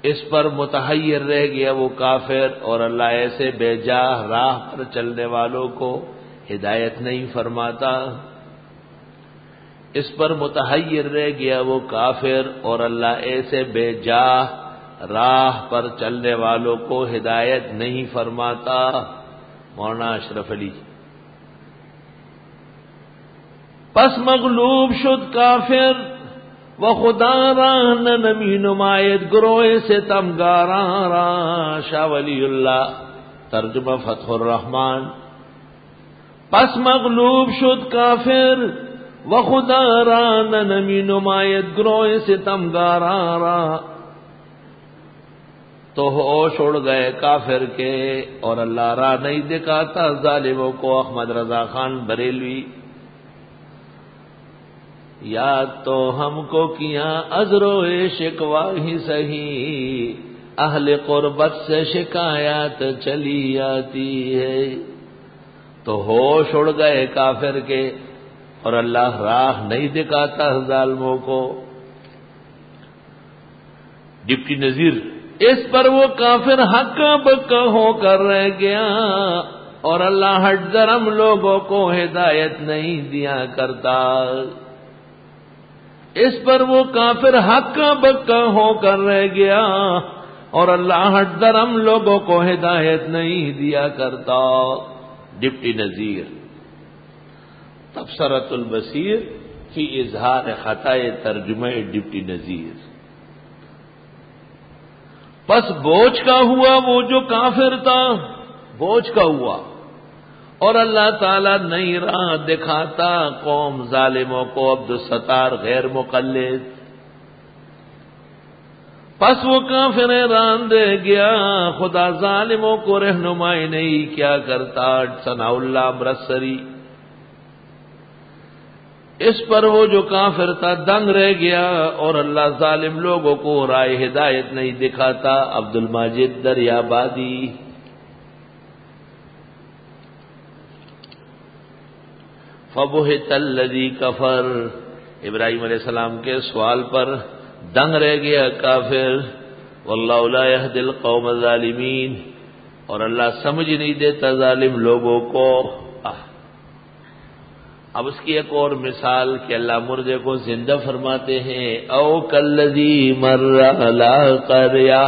اس پر متحیر رہ گیا وہ کافر اور اللہ ایسے بے جاہ راہ پر چلنے والوں کو ہدایت نہیں فرماتا۔ اس پر متحیر رہ گیا وہ کافر اور اللہ ایسے بے جاہ راہ پر چلنے والوں کو ہدایت نہیں فرماتا۔ مولانا اشرف علی۔ پس مغلوب شد کافر و خدا راہ نہ نمی نمایت گروہ ستمگاراں راہ۔ شاہ ولی اللہ، ترجمہ فتح الرحمان۔ پس مغلوب شد کافر و خدا راہ نہ نمی نمایت گروہ ستمگاراں راہ۔ تو ہوش اڑ گئے کافر کے اور اللہ راہ نہیں دکھاتا ظالموں کو۔ احمد رضا خان بریلوی۔ یاد تو ہم کو کیا عذر و شکوہ ہی سہی، اہل قربت سے شکایات چلی آتی ہے۔ تو ہوش اڑ گئے کافر کے اور اللہ راہ نہیں دکھاتا ظالموں کو۔ ڈپٹی نذیر، اس پر وہ کافر ہکا بکا ہو کر رہ گیا اور اللہ ہٹ درم لوگوں کو ہدایت نہیں دیا کرتا۔ اس پر وہ کافر ہکا بکا ہو کر رہ گیا اور اللہ ہٹ درم لوگوں کو ہدایت نہیں دیا کرتا۔ ڈپٹی نذیر، تبصرۃ البصیر فی اظہار خطائے ترجمہ ڈپٹی نذیر۔ پس بوجھ کا ہوا وہ جو کافر تھا، بوجھ کا ہوا، اور اللہ تعالیٰ نہیں راہ دکھاتا قوم ظالموں کو۔ عبد الستار غیر مقلد۔ پس وہ کافر حیران رہ گیا، خدا ظالموں کو رہنمائی نہیں کیا کرتا۔ ثناء اللہ امرتسری۔ اس پر وہ جو کافر تھا دنگ رہ گیا اور اللہ ظالم لوگوں کو رائے ہدایت نہیں دکھاتا۔ عبد الماجد دریابادی۔ فبہت الذی کفر، ابراہیم علیہ السلام کے سوال پر دنگ رہ گیا کافر۔ واللہ لا یہدی القوم الظالمین، اور اللہ سمجھ نہیں دیتا ظالم لوگوں کو۔ اب اس کی ایک اور مثال کہ اللہ مردے کو زندہ فرماتے ہیں۔ او کالذی مر علی قریہ،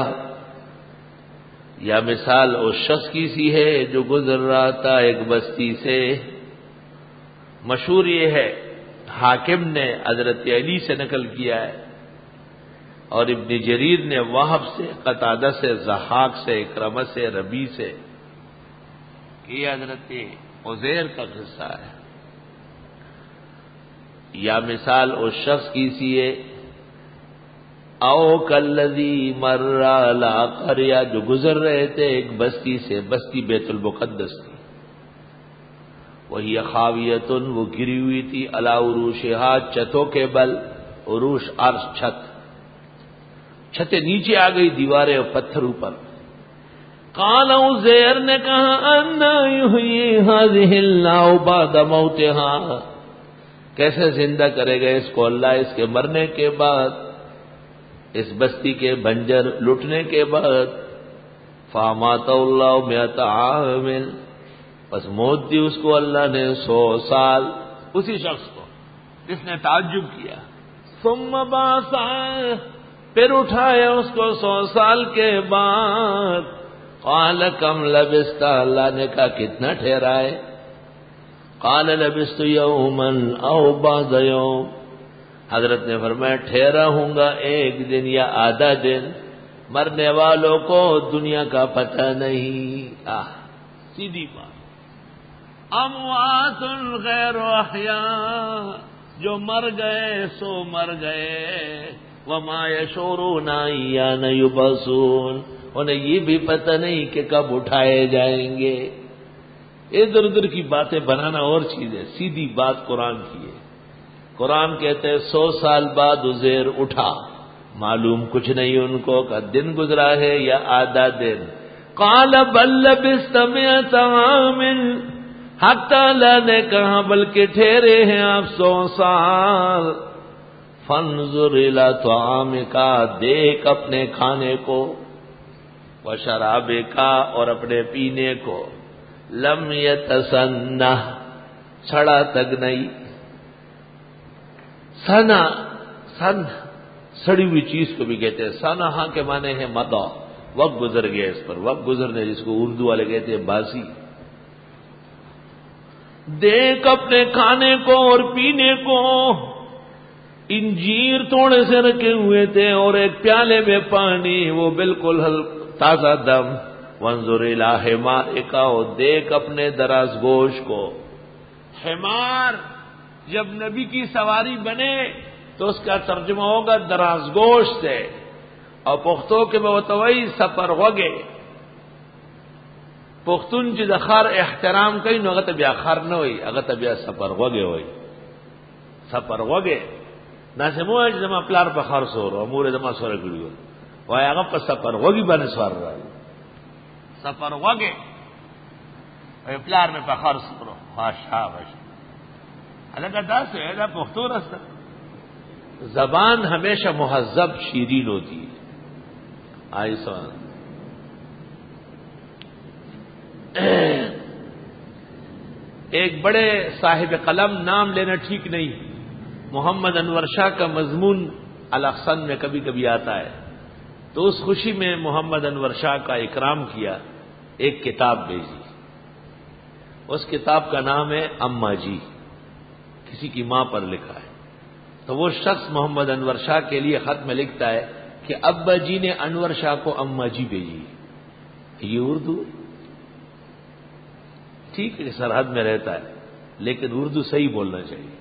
یا مثال اس شخص کی سی ہے جو گزر رہا تھا ایک بستی سے۔ مشہور یہ ہے، حاکم نے حضرت علی سے نقل کیا ہے، اور ابن جریر نے وہب سے، قتادہ سے، ضحاک سے، اکرمہ سے، ربی سے، کہ یہ حضرت عزیر کا قصہ ہے۔ یا مثال اس شخص کی سی ہے، او کالذی مر علی قریہ، جو گزر رہے تھے ایک بستی سے، بستی بیت المقدس تھی۔ وہی خاویۃ، وہ گری ہوئی تھی، علی عروشہا، چھتوں کے بل، عروش عرش چھت، چھتیں نیچے آ گئی، دیواریں اور پتھر اوپر۔ قال عزیر نے کہا، انا یحیی ہذہ اللہ بعد موتہا، کیسے زندہ کرے گا اس کو اللہ اس کے مرنے کے بعد، اس بستی کے بنجر لٹنے کے بعد۔ فاماتہ اللہ مئۃ عام، بس موت دی اس کو اللہ نے 100 سال، اسی شخص کو جس نے تعجب کیا۔ ثم بعثہ، پھر اٹھایا اس کو 100 سال کے بعد۔ قال کم لبثت، اللہ نے کہا کتنا ٹھہرائے؟ قال لبثت یوما او بعض یوم، حضرت نے فرمایا ٹھہرا ہوں گا ایک دن یا آدھا دن، مرنے والوں کو دنیا کا پتہ نہیں۔ سیدھی بات۔ اموات غیر احیاء، جو مر گئے سو مر گئے۔ وما یشعرون ایان یبعثون، انہیں یہ بھی پتہ نہیں کہ کب اٹھائے جائیں گے۔ ادھر ادھر کی باتیں بنانا اور چیز ہے، سیدھی بات قرآن کی ہے۔ قرآن کہتے ہیں 100 سال بعد عزیر اٹھا، معلوم کچھ نہیں ان کو کہ دن گزرا ہے یا آدھا دن. قال بل لبثت مئة عام، حق تعالیٰ نے کہا بلکہ ٹھہرے ہیں آپ 100 سال. فانظر الی طعامک، دیکھ اپنے کھانے کو، وشرابک، اور اپنے پینے کو، لم یتسنہ، سڑا تک نہیں. سنا، سن سڑی ہوئی چیز کو بھی کہتے ہیں. سنہا کے معنی ہے مدہ، وقت گزر گیا اس پر، وقت گزرنے، جس کو اردو والے کہتے ہیں باسی. دیکھ اپنے کھانے کو اور پینے کو. انجیر تھوڑے سے رکھے ہوئے تھے اور ایک پیالے میں پانی، وہ بالکل تازہ دم. وانظر الی حمارک، دیکھ اپنے دراز گوش کو. حمار جب نبی کی سواری بنے تو اس کا ترجمہ ہوگا دراز گوش سے، اور پختو کے بوتوئی سفر وگے. پختون چې د خر احترام کوي نو هغه ته بیا خر نه وي، هغه ته بیا سفر وگے وي. سفر وگے ناسمو چې زما پلار په خر سور امور زما سره کړیو وای، هغه په سفر وگی باندې سوار راځي. سفر وگے وای پلار مې په خر سور خواشه الګا داس ہے دا پختو رستا. زبان ہمیشہ مہذب شیرین ہوتی ہے. آئی سوال ایک بڑے صاحب قلم، نام لینا ٹھیک نہیں، محمد انور شاہ کا مضمون الاحسن میں کبھی کبھی آتا ہے، تو اس خوشی میں محمد انور شاہ کا اکرام کیا، ایک کتاب بھیجی. اس کتاب کا نام ہے اماں جی، کسی کی ماں پر لکھا ہے. تو وہ شخص محمد انور شاہ کے لیے خط میں لکھتا ہے کہ ابا جی نے انور شاہ کو اماں جی بھیجی. یہ اردو ٹھیک ہے، سرحد میں رہتا ہے، لیکن اردو صحیح بولنا چاہیے.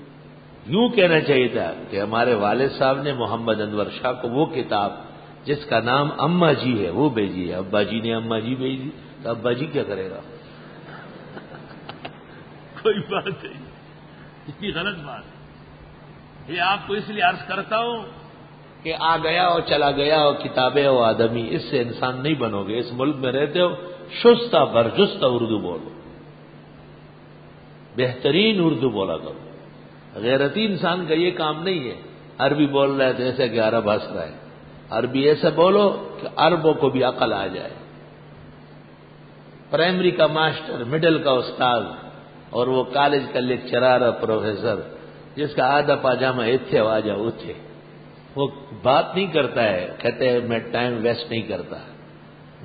یوں کہنا چاہیے تھا کہ ہمارے والد صاحب نے محمد انور شاہ کو وہ کتاب جس کا نام اماں جی ہے وہ بھیجی ہے. ابا جی نے اماں جی بھیجی تو ابا جی کیا کرے گا؟ کوئی بات نہیں، اتنی غلط بات ہے. یہ آپ کو اس لیے عرض کرتا ہوں کہ آ گیا اور چلا گیا اور کتابیں اور آدمی، اس سے انسان نہیں بنو گے. اس ملک میں رہتے ہو، شستہ برجستہ اردو بولو، بہترین اردو بولا کرو. غیرتی انسان کا یہ کام نہیں ہے عربی بول رہا ہے تو ایسے کہ عرب ہنس رہا ہے. عربی ایسے بولو کہ عربوں کو بھی عقل آ جائے. پرائمری کا ماسٹر، مڈل کا استاد، اور وہ کالج کا لیکچرار اور پروفیسر جس کا آدھا پاجامہ اتھے آ جاؤ اتھے، وہ بات نہیں کرتا ہے. کہتے ہیں میں ٹائم ویسٹ نہیں کرتا،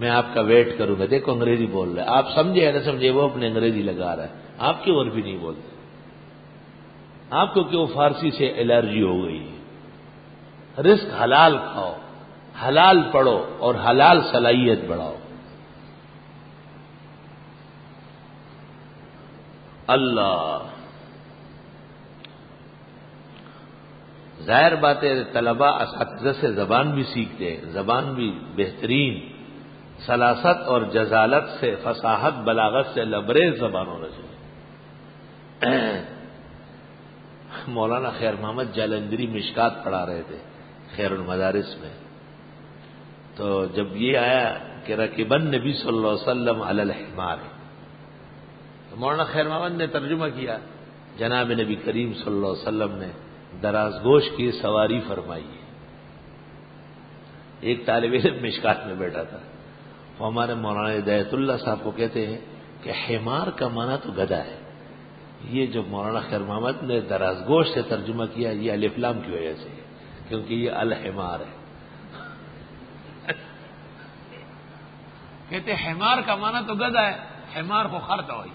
میں آپ کا ویٹ کروں گا. دیکھو انگریزی بول رہا ہے، آپ سمجھے یا نہ سمجھے وہ اپنے انگریزی لگا رہا ہے. آپ کیوں عربی نہیں بولتے؟ آپ کو کیوں فارسی سے الرجی ہو گئی؟ رزق حلال کھاؤ، حلال پڑھو اور حلال صلاحیت بڑھاؤ. اللہ ظاہر بات ہے، طلباء اساتذہ سے زبان بھی سیکھتے ہیں، زبان بھی بہترین سلاست اور جزالت سے، فصاحت بلاغت سے لبریز زبان ہونا چاہیے. مولانا خیر محمد جالندری مشکات پڑھا رہے تھے خیر المدارس میں، تو جب یہ آیا کہ رکبن نبی صلی اللہ علیہ وسلم علی الحمار، تو مولانا خیر محمد نے ترجمہ کیا، جناب نبی کریم صلی اللہ علیہ وسلم نے دراز گوش کی سواری فرمائی ہے. ایک طالب علم مشکات میں بیٹھا تھا، وہ ہمارے مولانا ہدایت اللہ صاحب کو کہتے ہیں کہ حمار کا معنی تو گدھا ہے. یہ جو مولانا خیر محمد نے دراز گوش سے ترجمہ کیا یہ الف لام کی وجہ سے، کیونکہ یہ الحمار ہے. کہتے حمار کا معنی تو گدھا ہے، حمار کو خرتا ہوئی،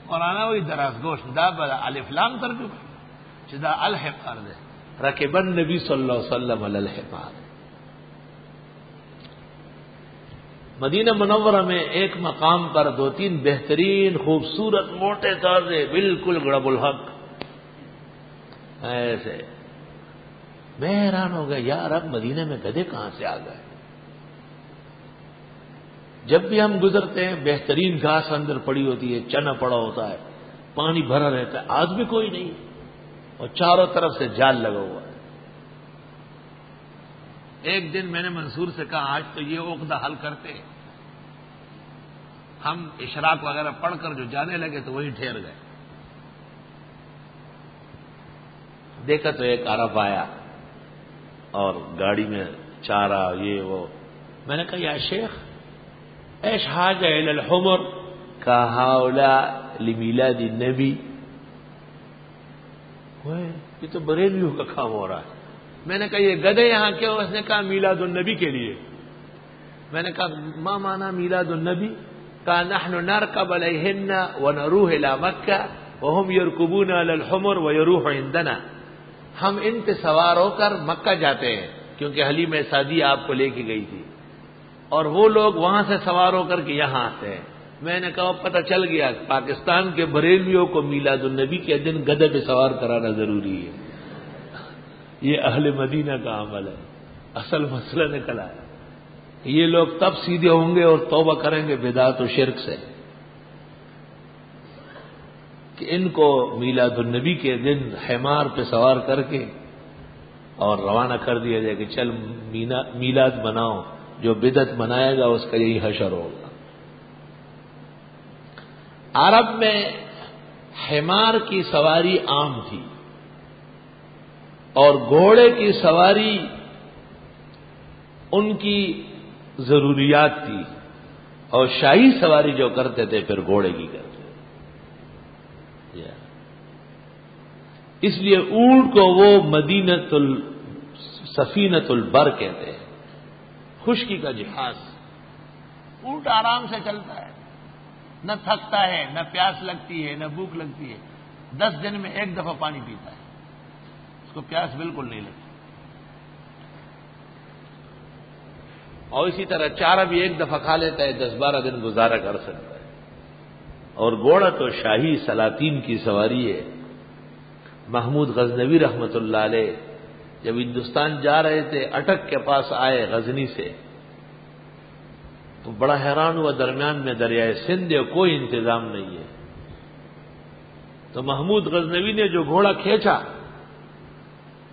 مولانا وہی دراز گوش دا الف لام ترجمہ جدا الحمار دے. رکبن نبی صلی اللہ علیہ وسلم علی الحمار. مدینہ منورہ میں ایک مقام پر 2-3 بہترین خوبصورت موٹے تازے بالکل گڑب الحق ایسے. میں حیران ہو گیا، یار اب مدینہ میں گدھے کہاں سے آ گئے؟ جب بھی ہم گزرتے ہیں بہترین گھاس اندر پڑی ہوتی ہے، چنا پڑا ہوتا ہے، پانی بھرا رہتا ہے، آدمی کوئی نہیں اور چاروں طرف سے جال لگا ہوا ہے. ایک دن میں نے منصور سے کہا آج تو یہ عقدہ حل کرتے ہیں. ہم اشراق وغیرہ پڑھ کر جو جانے لگے تو وہیں ٹھہر گئے. دیکھا تو ایک عرب آیا اور گاڑی میں چارہ یہ وہ. میں نے کہا یا شیخ ایش حاجہ الی الحمر کا ہاؤلا لمیلاد النبی. یہ تو بریلویوں کا کام ہو رہا ہے. میں نے کہا یہ گدھے یہاں کیوں؟ اس نے کہا میلاد النبی کے لیے. میں نے کہا ما معنی میلاد النبی؟ کہا نحن نرکب علیہن ونروح الی مکہ وهم یرکبون علی الحمر ویروح عندنا. ہم ان پہ سوار ہو کر مکہ جاتے ہیں کیونکہ حلیمہ سعدیہ آپ کو لے کے گئی تھی اور وہ لوگ وہاں سے سوار ہو کر کے یہاں آتے ہیں. میں نے کہا پتہ چل گیا پاکستان کے بریلویوں کو میلاد النبی کے دن گدھے پہ سوار کرانا ضروری ہے. یہ اہل مدینہ کا عمل ہے. اصل مسئلہ نکلا ہے. یہ لوگ تب سیدھے ہوں گے اور توبہ کریں گے بدعت و شرک سے کہ ان کو میلاد النبی کے دن حمار پہ سوار کر کے اور روانہ کر دیا جائے کہ چل میلاد مناؤ. جو بدعت منائے گا اس کا یہی حشر ہوگا. عرب میں حمار کی سواری عام تھی اور گھوڑے کی سواری ان کی ضروریات تھی اور شاہی سواری جو کرتے تھے پھر گھوڑے کی کرتے. اس لیے اونٹ کو وہ سفینۃ البر کہتے ہیں, خشکی کا جہاز. اونٹ آرام سے چلتا ہے, نہ تھکتا ہے, نہ پیاس لگتی ہے, نہ بھوک لگتی ہے. 10 دن میں ایک دفعہ پانی پیتا ہے, اس کو پیاس بالکل نہیں لگتی. اور اسی طرح چارہ بھی ایک دفعہ کھا لیتا ہے, 10-12 دن گزارا کر سکتا ہے. اور گھوڑا تو شاہی سلاطین کی سواری ہے. محمود غزنوی رحمت اللہ علیہ جب ہندوستان جا رہے تھے اٹک کے پاس آئے غزنی سے تو بڑا حیران ہوا, درمیان میں دریائے سندھ ہے, کوئی انتظام نہیں ہے. تو محمود غزنوی نے جو گھوڑا کھینچا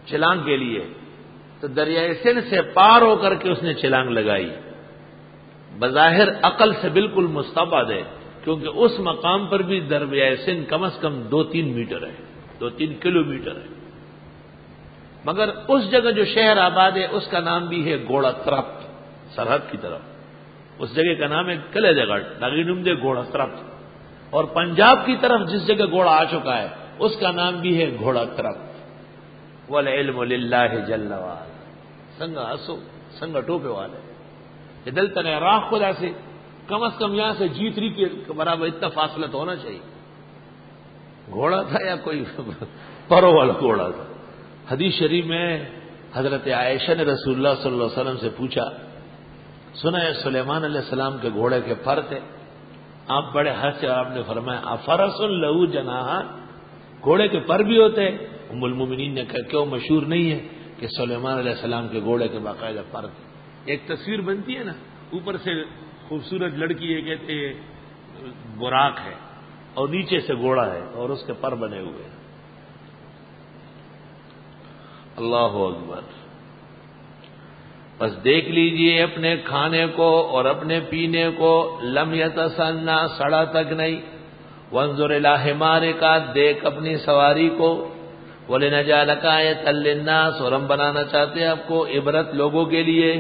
چلانگ کے لیے تو دریائے سندھ سے پار ہو کر کے اس نے چھلانگ لگائی. بظاہر عقل سے بالکل مستبعد ہے کیونکہ اس مقام پر بھی دریائے سندھ کم از کم 2-3 میٹر ہے, 2-3 کلومیٹر ہے. مگر اس جگہ جو شہر آباد ہے اس کا نام بھی ہے گھوڑا ترپت, سرحد کی طرف. اس جگہ کا نام ہے کلے جگہ ناگینم دے گھوڑا ترپت. اور پنجاب کی طرف جس جگہ گھوڑا آ چکا ہے اس کا نام بھی ہے گھوڑا ترپت. والعلم للہ جل وعلا. سنگا اسو سنگا ٹوپے والے یہ دل تنے راہ خدا سے کم از کم یہاں سے جیتری کے برابر اتنا فاصلہ تو ہونا چاہیے. گھوڑا تھا یا کوئی پرو والا گھوڑا تھا. حدیث شریف میں حضرت عائشہ نے رسول اللہ صلی اللہ علیہ وسلم سے پوچھا, سنا ہے سلیمان علیہ السلام کے گھوڑے کے پر تھے؟ آپ بڑے ہنسے اور آپ نے فرمایا افرس لہو جناحان, گھوڑے کے پر بھی ہوتے ہیں؟ ام المومنین نے کہا کیوں مشہور نہیں ہے کہ سلیمان علیہ السلام کے گھوڑے کے باقاعدہ پر تھے. ایک تصویر بنتی ہے نا, اوپر سے خوبصورت لڑکی ہے کہتے براق ہے اور نیچے سے گھوڑا ہے اور اس کے پر بنے ہوئے ہیں. اللہ اکبر. بس دیکھ لیجئے اپنے کھانے کو اور اپنے پینے کو, لم یتسنہ سڑا تک نہیں. وانظر الی حمارک, دیکھ اپنی سواری کو. ولنجعلک آیۃ للناس, اور ہم بنانا چاہتے ہیں آپ کو عبرت لوگوں کے لیے.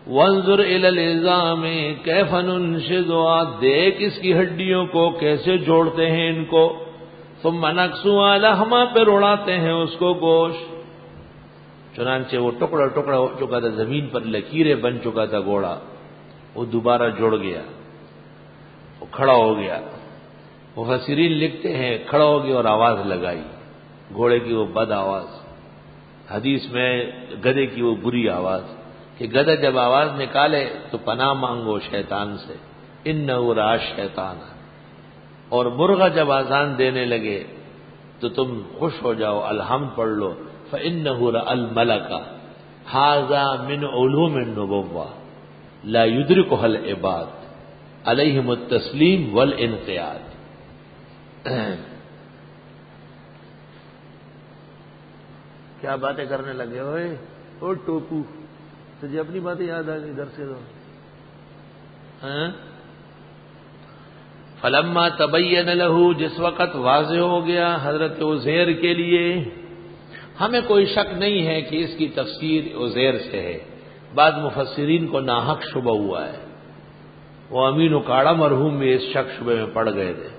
وانظر الی العظام کیف ننشزها, دیکھ اس کی ہڈیوں کو کیسے جوڑتے ہیں ان کو. ثم نکسوها لحما, پھر اڑاتے ہیں اس کو گوشت. چنانچہ وہ ٹکڑا ٹکڑا ہو چکا تھا, زمین پر لکیریں بن چکا تھا گھوڑا, وہ دوبارہ جڑ گیا, وہ کھڑا ہو گیا. مفسرین لکھتے ہیں کھڑا ہو گیا اور آواز لگائی, گھوڑے کی وہ بد آواز. حدیث میں گدھے کی وہ بری آواز کہ گدھا جب آواز نکالے تو پناہ مانگو شیطان سے, انہ راش شیطان. اور مرغا جب آذان دینے لگے تو تم خوش ہو جاؤ, الحمد پڑھ لو, فإنه رأى الملك هذا من علوم النبوة لا يدركها العباد عليهم التسليم والانقياد. کیا باتیں کرنے لگے ہوئے او ٹوپو, تجھے اپنی باتیں یاد آ گئی ادھر سے تو فلما تبین لہ، جس وقت واضح ہو گیا حضرت عزیر کے لیے، ہمیں کوئی شک نہیں ہے کہ اس کی تفسیر عزیر سے ہے، بعض مفسرین کو ناحق شبہ ہوا ہے، وہ امین اکاڑا مرحوم بھی اس شک شبے میں پڑ گئے تھے،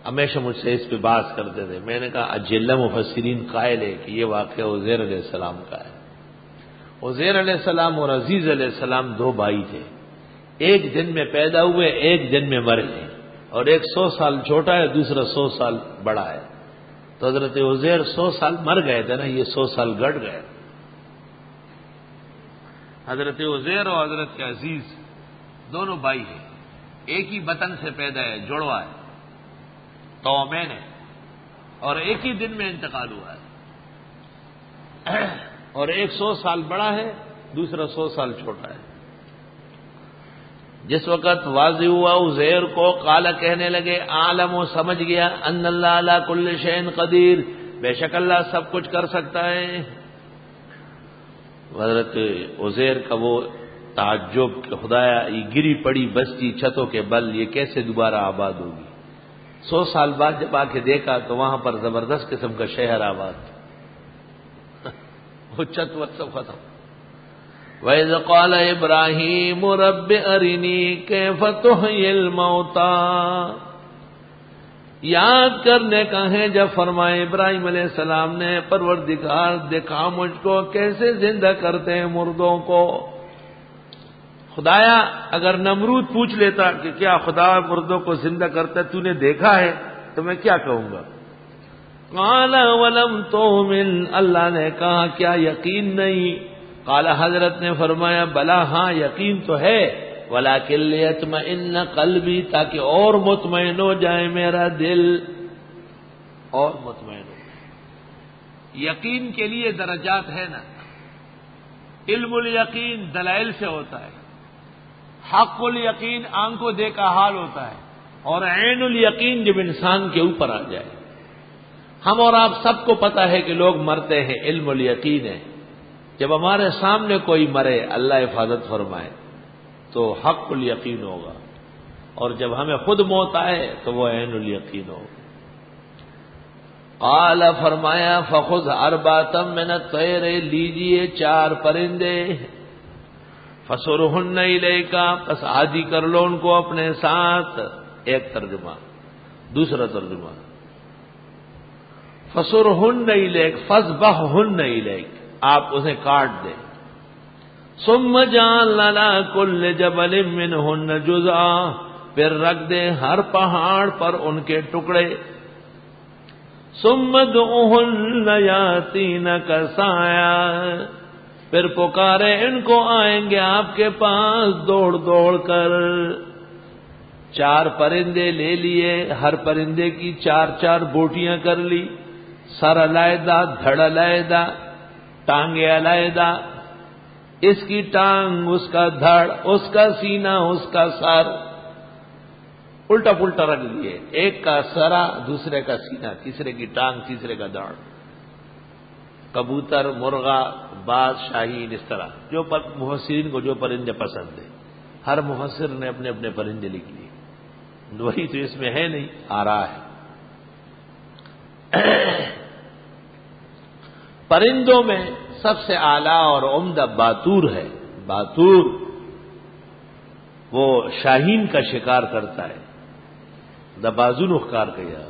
ہمیشہ مجھ سے اس پہ بات کرتے تھے۔ میں نے کہا اجلہ مفسرین قائل ہے کہ یہ واقعہ عزیر علیہ السلام کا ہے۔ عزیر علیہ السلام اور عزیز علیہ السلام دو بھائی تھے، ایک دن میں پیدا ہوئے، ایک دن میں مر گئے، اور ایک 100 سال چھوٹا ہے، دوسرا 100 سال بڑا ہے، تو حضرت عزیر 100 سال مر گئے تھے نا، یہ 100 سال گڑ گئے۔ حضرت عزیر اور حضرت عزیز دونوں بھائی ہیں، ایک ہی بطن سے پیدا ہے، جڑوا ہے، توامین ہے، اور ایک ہی دن میں انتقال ہوا ہے، اور ایک 100 سال بڑا ہے، دوسرا 100 سال چھوٹا ہے۔ جس وقت واضح ہوا عزیر کو، قال کہنے لگے، عالم و سمجھ گیا، ان اللہ علی کل شیء قدیر، بے شک اللہ سب کچھ کر سکتا ہے۔ حضرت عزیر کا وہ تعجب کہ خدایا یہ گری پڑی بستی چھتوں کے بل، یہ کیسے دوبارہ آباد ہوگی؟ 100 سال بعد جب آ کے دیکھا تو وہاں پر زبردست قسم کا شہر آباد، وہ چھت وت سب ختم۔ وَإِذْ قَالَ إِبْرَاهِيمُ رَبِّ أَرِنِي كَيْفَ تُحْيِي الْمَوْتَىٰ، یاد کرنے کا ہے جب فرمائے ابراہیم علیہ السلام نے، پروردگار دکھا مجھ کو کیسے زندہ کرتے ہیں مردوں کو۔ خدایا اگر نمرود پوچھ لیتا کہ کیا خدا مردوں کو زندہ کرتا ہے، تو نے دیکھا ہے، تو میں کیا کہوں گا؟ قال ولم تؤمن، اللہ نے کہا کیا یقین نہیں؟ قال حضرت نے فرمایا بلا، ہاں یقین تو ہے، ولکن لیطمئن قلبی، تاکہ اور مطمئن ہو جائے میرا دل، اور مطمئن ہو۔ یقین کے لیے درجات ہے نا، علم الیقین دلائل سے ہوتا ہے، حق الیقین آنکھوں دیکھا حال ہوتا ہے، اور عین الیقین جب انسان کے اوپر آ جائے۔ ہم اور آپ سب کو پتا ہے کہ لوگ مرتے ہیں، علم الیقین ہے، جب ہمارے سامنے کوئی مرے اللہ حفاظت فرمائے تو حق الیقین ہوگا، اور جب ہمیں خود موت آئے تو وہ عین الیقین ہوگا۔ قال فرمایا فخذ اربعۃ من الطیر، لیجئے 4 پرندے، فصرہن الیک، پس عادی کر لو ان کو اپنے ساتھ، ایک ترجمہ۔ دوسرا ترجمہ فصرہن الیک، فاذبحہن الیک، آپ اسے کاٹ دیں۔ ثم جعل علی کل جبل منہن جزءا، پھر رکھ دیں ہر پہاڑ پر ان کے ٹکڑے۔ ثم ادعوہن یاتینک سعیا، پھر پکارے ان کو آئیں گے آپ کے پاس دوڑ دوڑ کر۔ 4 پرندے لے لیے، ہر پرندے کی 4 بوٹیاں کر لی، سر علیحدہ، دھڑ علیحدہ، ٹانگیں علیحدہ، اس کی ٹانگ، اس کا دھڑ، اس کا سینہ، اس کا سر، الٹا پلٹا رکھ دیے، ایک کا سرا، دوسرے کا سینہ، تیسرے کی ٹانگ، تیسرے کا دھڑ۔ کبوتر، مرغا، باز، شاہین، اس طرح جو مفسرین کو جو پرندے پسند ہیں، ہر مفسر نے اپنے اپنے پرندے لکھ لیے، وہی تو اس میں ہے نہیں، آ رہا ہے۔ پرندوں میں سب سے اعلیٰ اور عمدہ باتور ہے۔ باتور وہ شاہین کا شکار کرتا ہے، دا بازو نخکار کیا۔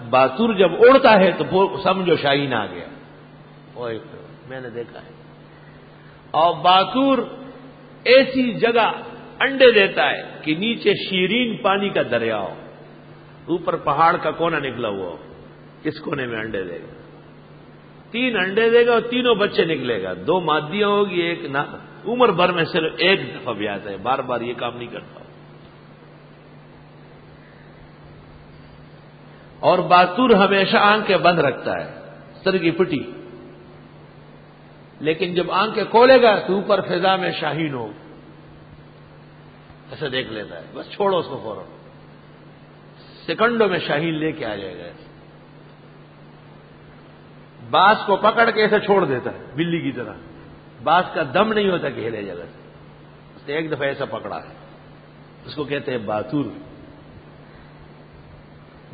باتور جب اڑتا ہے تو سمجھو شاہین آ گیا، وہ میں نے دیکھا ہے۔ اور باتور ایسی جگہ انڈے دیتا ہے کہ نیچے شیرین پانی کا دریا ہو، اوپر پہاڑ کا کونا نکلا ہوا ہو، اس کونے میں انڈے دے گا، 3 انڈے دے گا اور تینوں بچے نکلے گا، 2 مادیاں ہوگی، ایک نہ، عمر بھر میں صرف ایک دفعہ بھی آتا ہے، بار بار یہ کام نہیں کرتا۔ اور باتور ہمیشہ آنکھیں بند رکھتا ہے، سر کی پٹی، لیکن جب آنکھیں کھولے گا تو اوپر فضا میں شاہین ہو، ایسا دیکھ لیتا ہے، بس چھوڑو اس کو فوراً، سیکنڈوں میں شاہین لے کے آ جائے گا۔ باز کو پکڑ کے ایسے چھوڑ دیتا ہے بلی کی طرح، باز کا دم نہیں ہوتا کہ ہلے جگہ سے، اس نے ایک دفعہ ایسا پکڑا ہے، اس کو کہتے ہیں باتور۔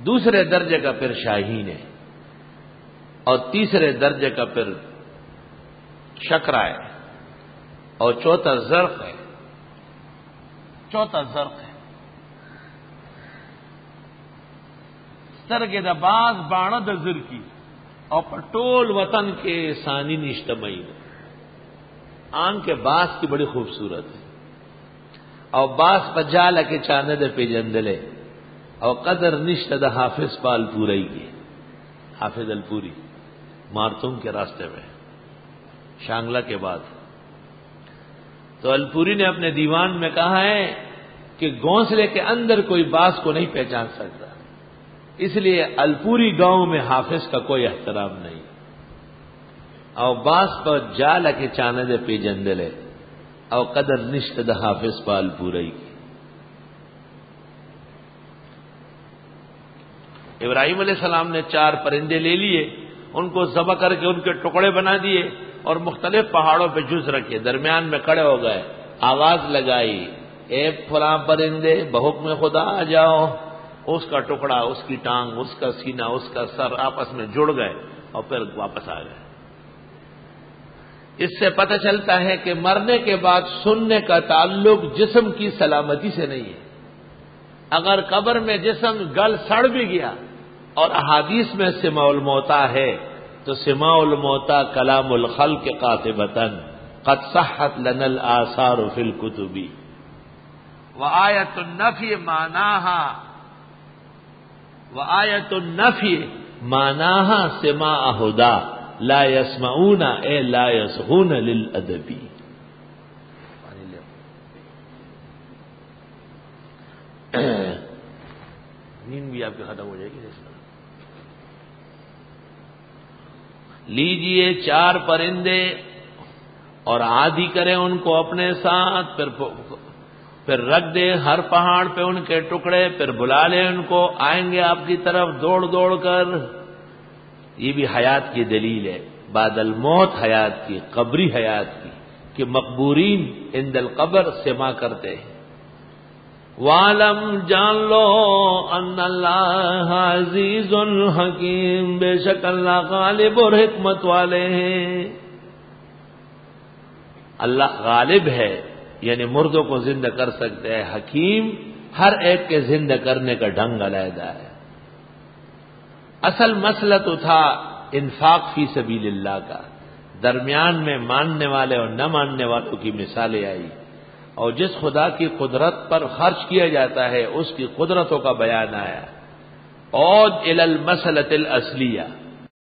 دوسرے درجے کا پھر شاہین ہے، اور تیسرے درجے کا پھر شکرا ہے، اور چوتھا زرق ہے، سترګې د باز باڼه د زر کی اور پٹول وطن کے ثانی نشتمئی، آنکھ کے باز کی بڑی خوبصورت ہے، اور باز پجال کے چاند پیجندلے، اور قدر نشت د حافظ پال پورئی کی، حافظ الپوری مارتوم کے راستے میں شانگلہ کے بعد۔ تو الپوری نے اپنے دیوان میں کہا ہے کہ گھونسلے کے اندر کوئی باز کو نہیں پہچان سکتا، اس لیے الپوری گاؤں میں حافظ کا کوئی احترام نہیں، اور باز پر جال کے چاند پیجندلے، اور قدر نشت د حافظ پال پورئی کی۔ ابراہیم علیہ السلام نے 4 پرندے لے لیے، ان کو ذبح کر کے ان کے ٹکڑے بنا دیے، اور مختلف پہاڑوں پہ جز رکھے، درمیان میں کھڑے ہو گئے، آواز لگائی، اے فلاں پرندے بحکم خدا آ جاؤ، اس کا ٹکڑا، اس کی ٹانگ، اس کا سینہ، اس کا سر آپس میں جڑ گئے اور پھر واپس آ گئے۔ اس سے پتہ چلتا ہے کہ مرنے کے بعد سننے کا تعلق جسم کی سلامتی سے نہیں ہے۔ اگر قبر میں جسم گل سڑ بھی گیا اور احادیث میں سماع الموتیٰ ہے، تو سماع الموتیٰ کلام الخلق قاطبتاً قد صحت لنا الآثار فی الکتب وآیت النفی معناها سماع ہدا لا يسمعون اے لا يصغون للادب۔ نیند بھی آپ کی ختم ہو جائے گی۔ لیجئے 4 پرندے اور عادی کریں ان کو اپنے ساتھ، پھر رکھ دیں ہر پہاڑ پہ ان کے ٹکڑے، پھر بلا لیں ان کو، آئیں گے آپ کی طرف دوڑ دوڑ کر۔ یہ بھی حیات کی دلیل ہے، بعد الموت حیات کی، قبری حیات کی، کہ مقبورین عند القبر سما کرتے ہیں۔ وَعَلَمْ جان لو ان اللہ عزیز حکیم، بے شک اللہ غالب اور حکمت والے ہیں۔ اللہ غالب ہے، یعنی مردوں کو زندہ کر سکتے ہیں، حکیم، ہر ایک کے زندہ کرنے کا ڈھنگ علیحدہ ہے۔ اصل مسئلہ تو تھا انفاق فی سبیل اللہ کا، درمیان میں ماننے والے اور نہ ماننے والوں کی مثالیں آئی، اور جس خدا کی قدرت پر خرچ کیا جاتا ہے اس کی قدرتوں کا بیان آیا۔ عود الی المسئلۃ الاصلیہ،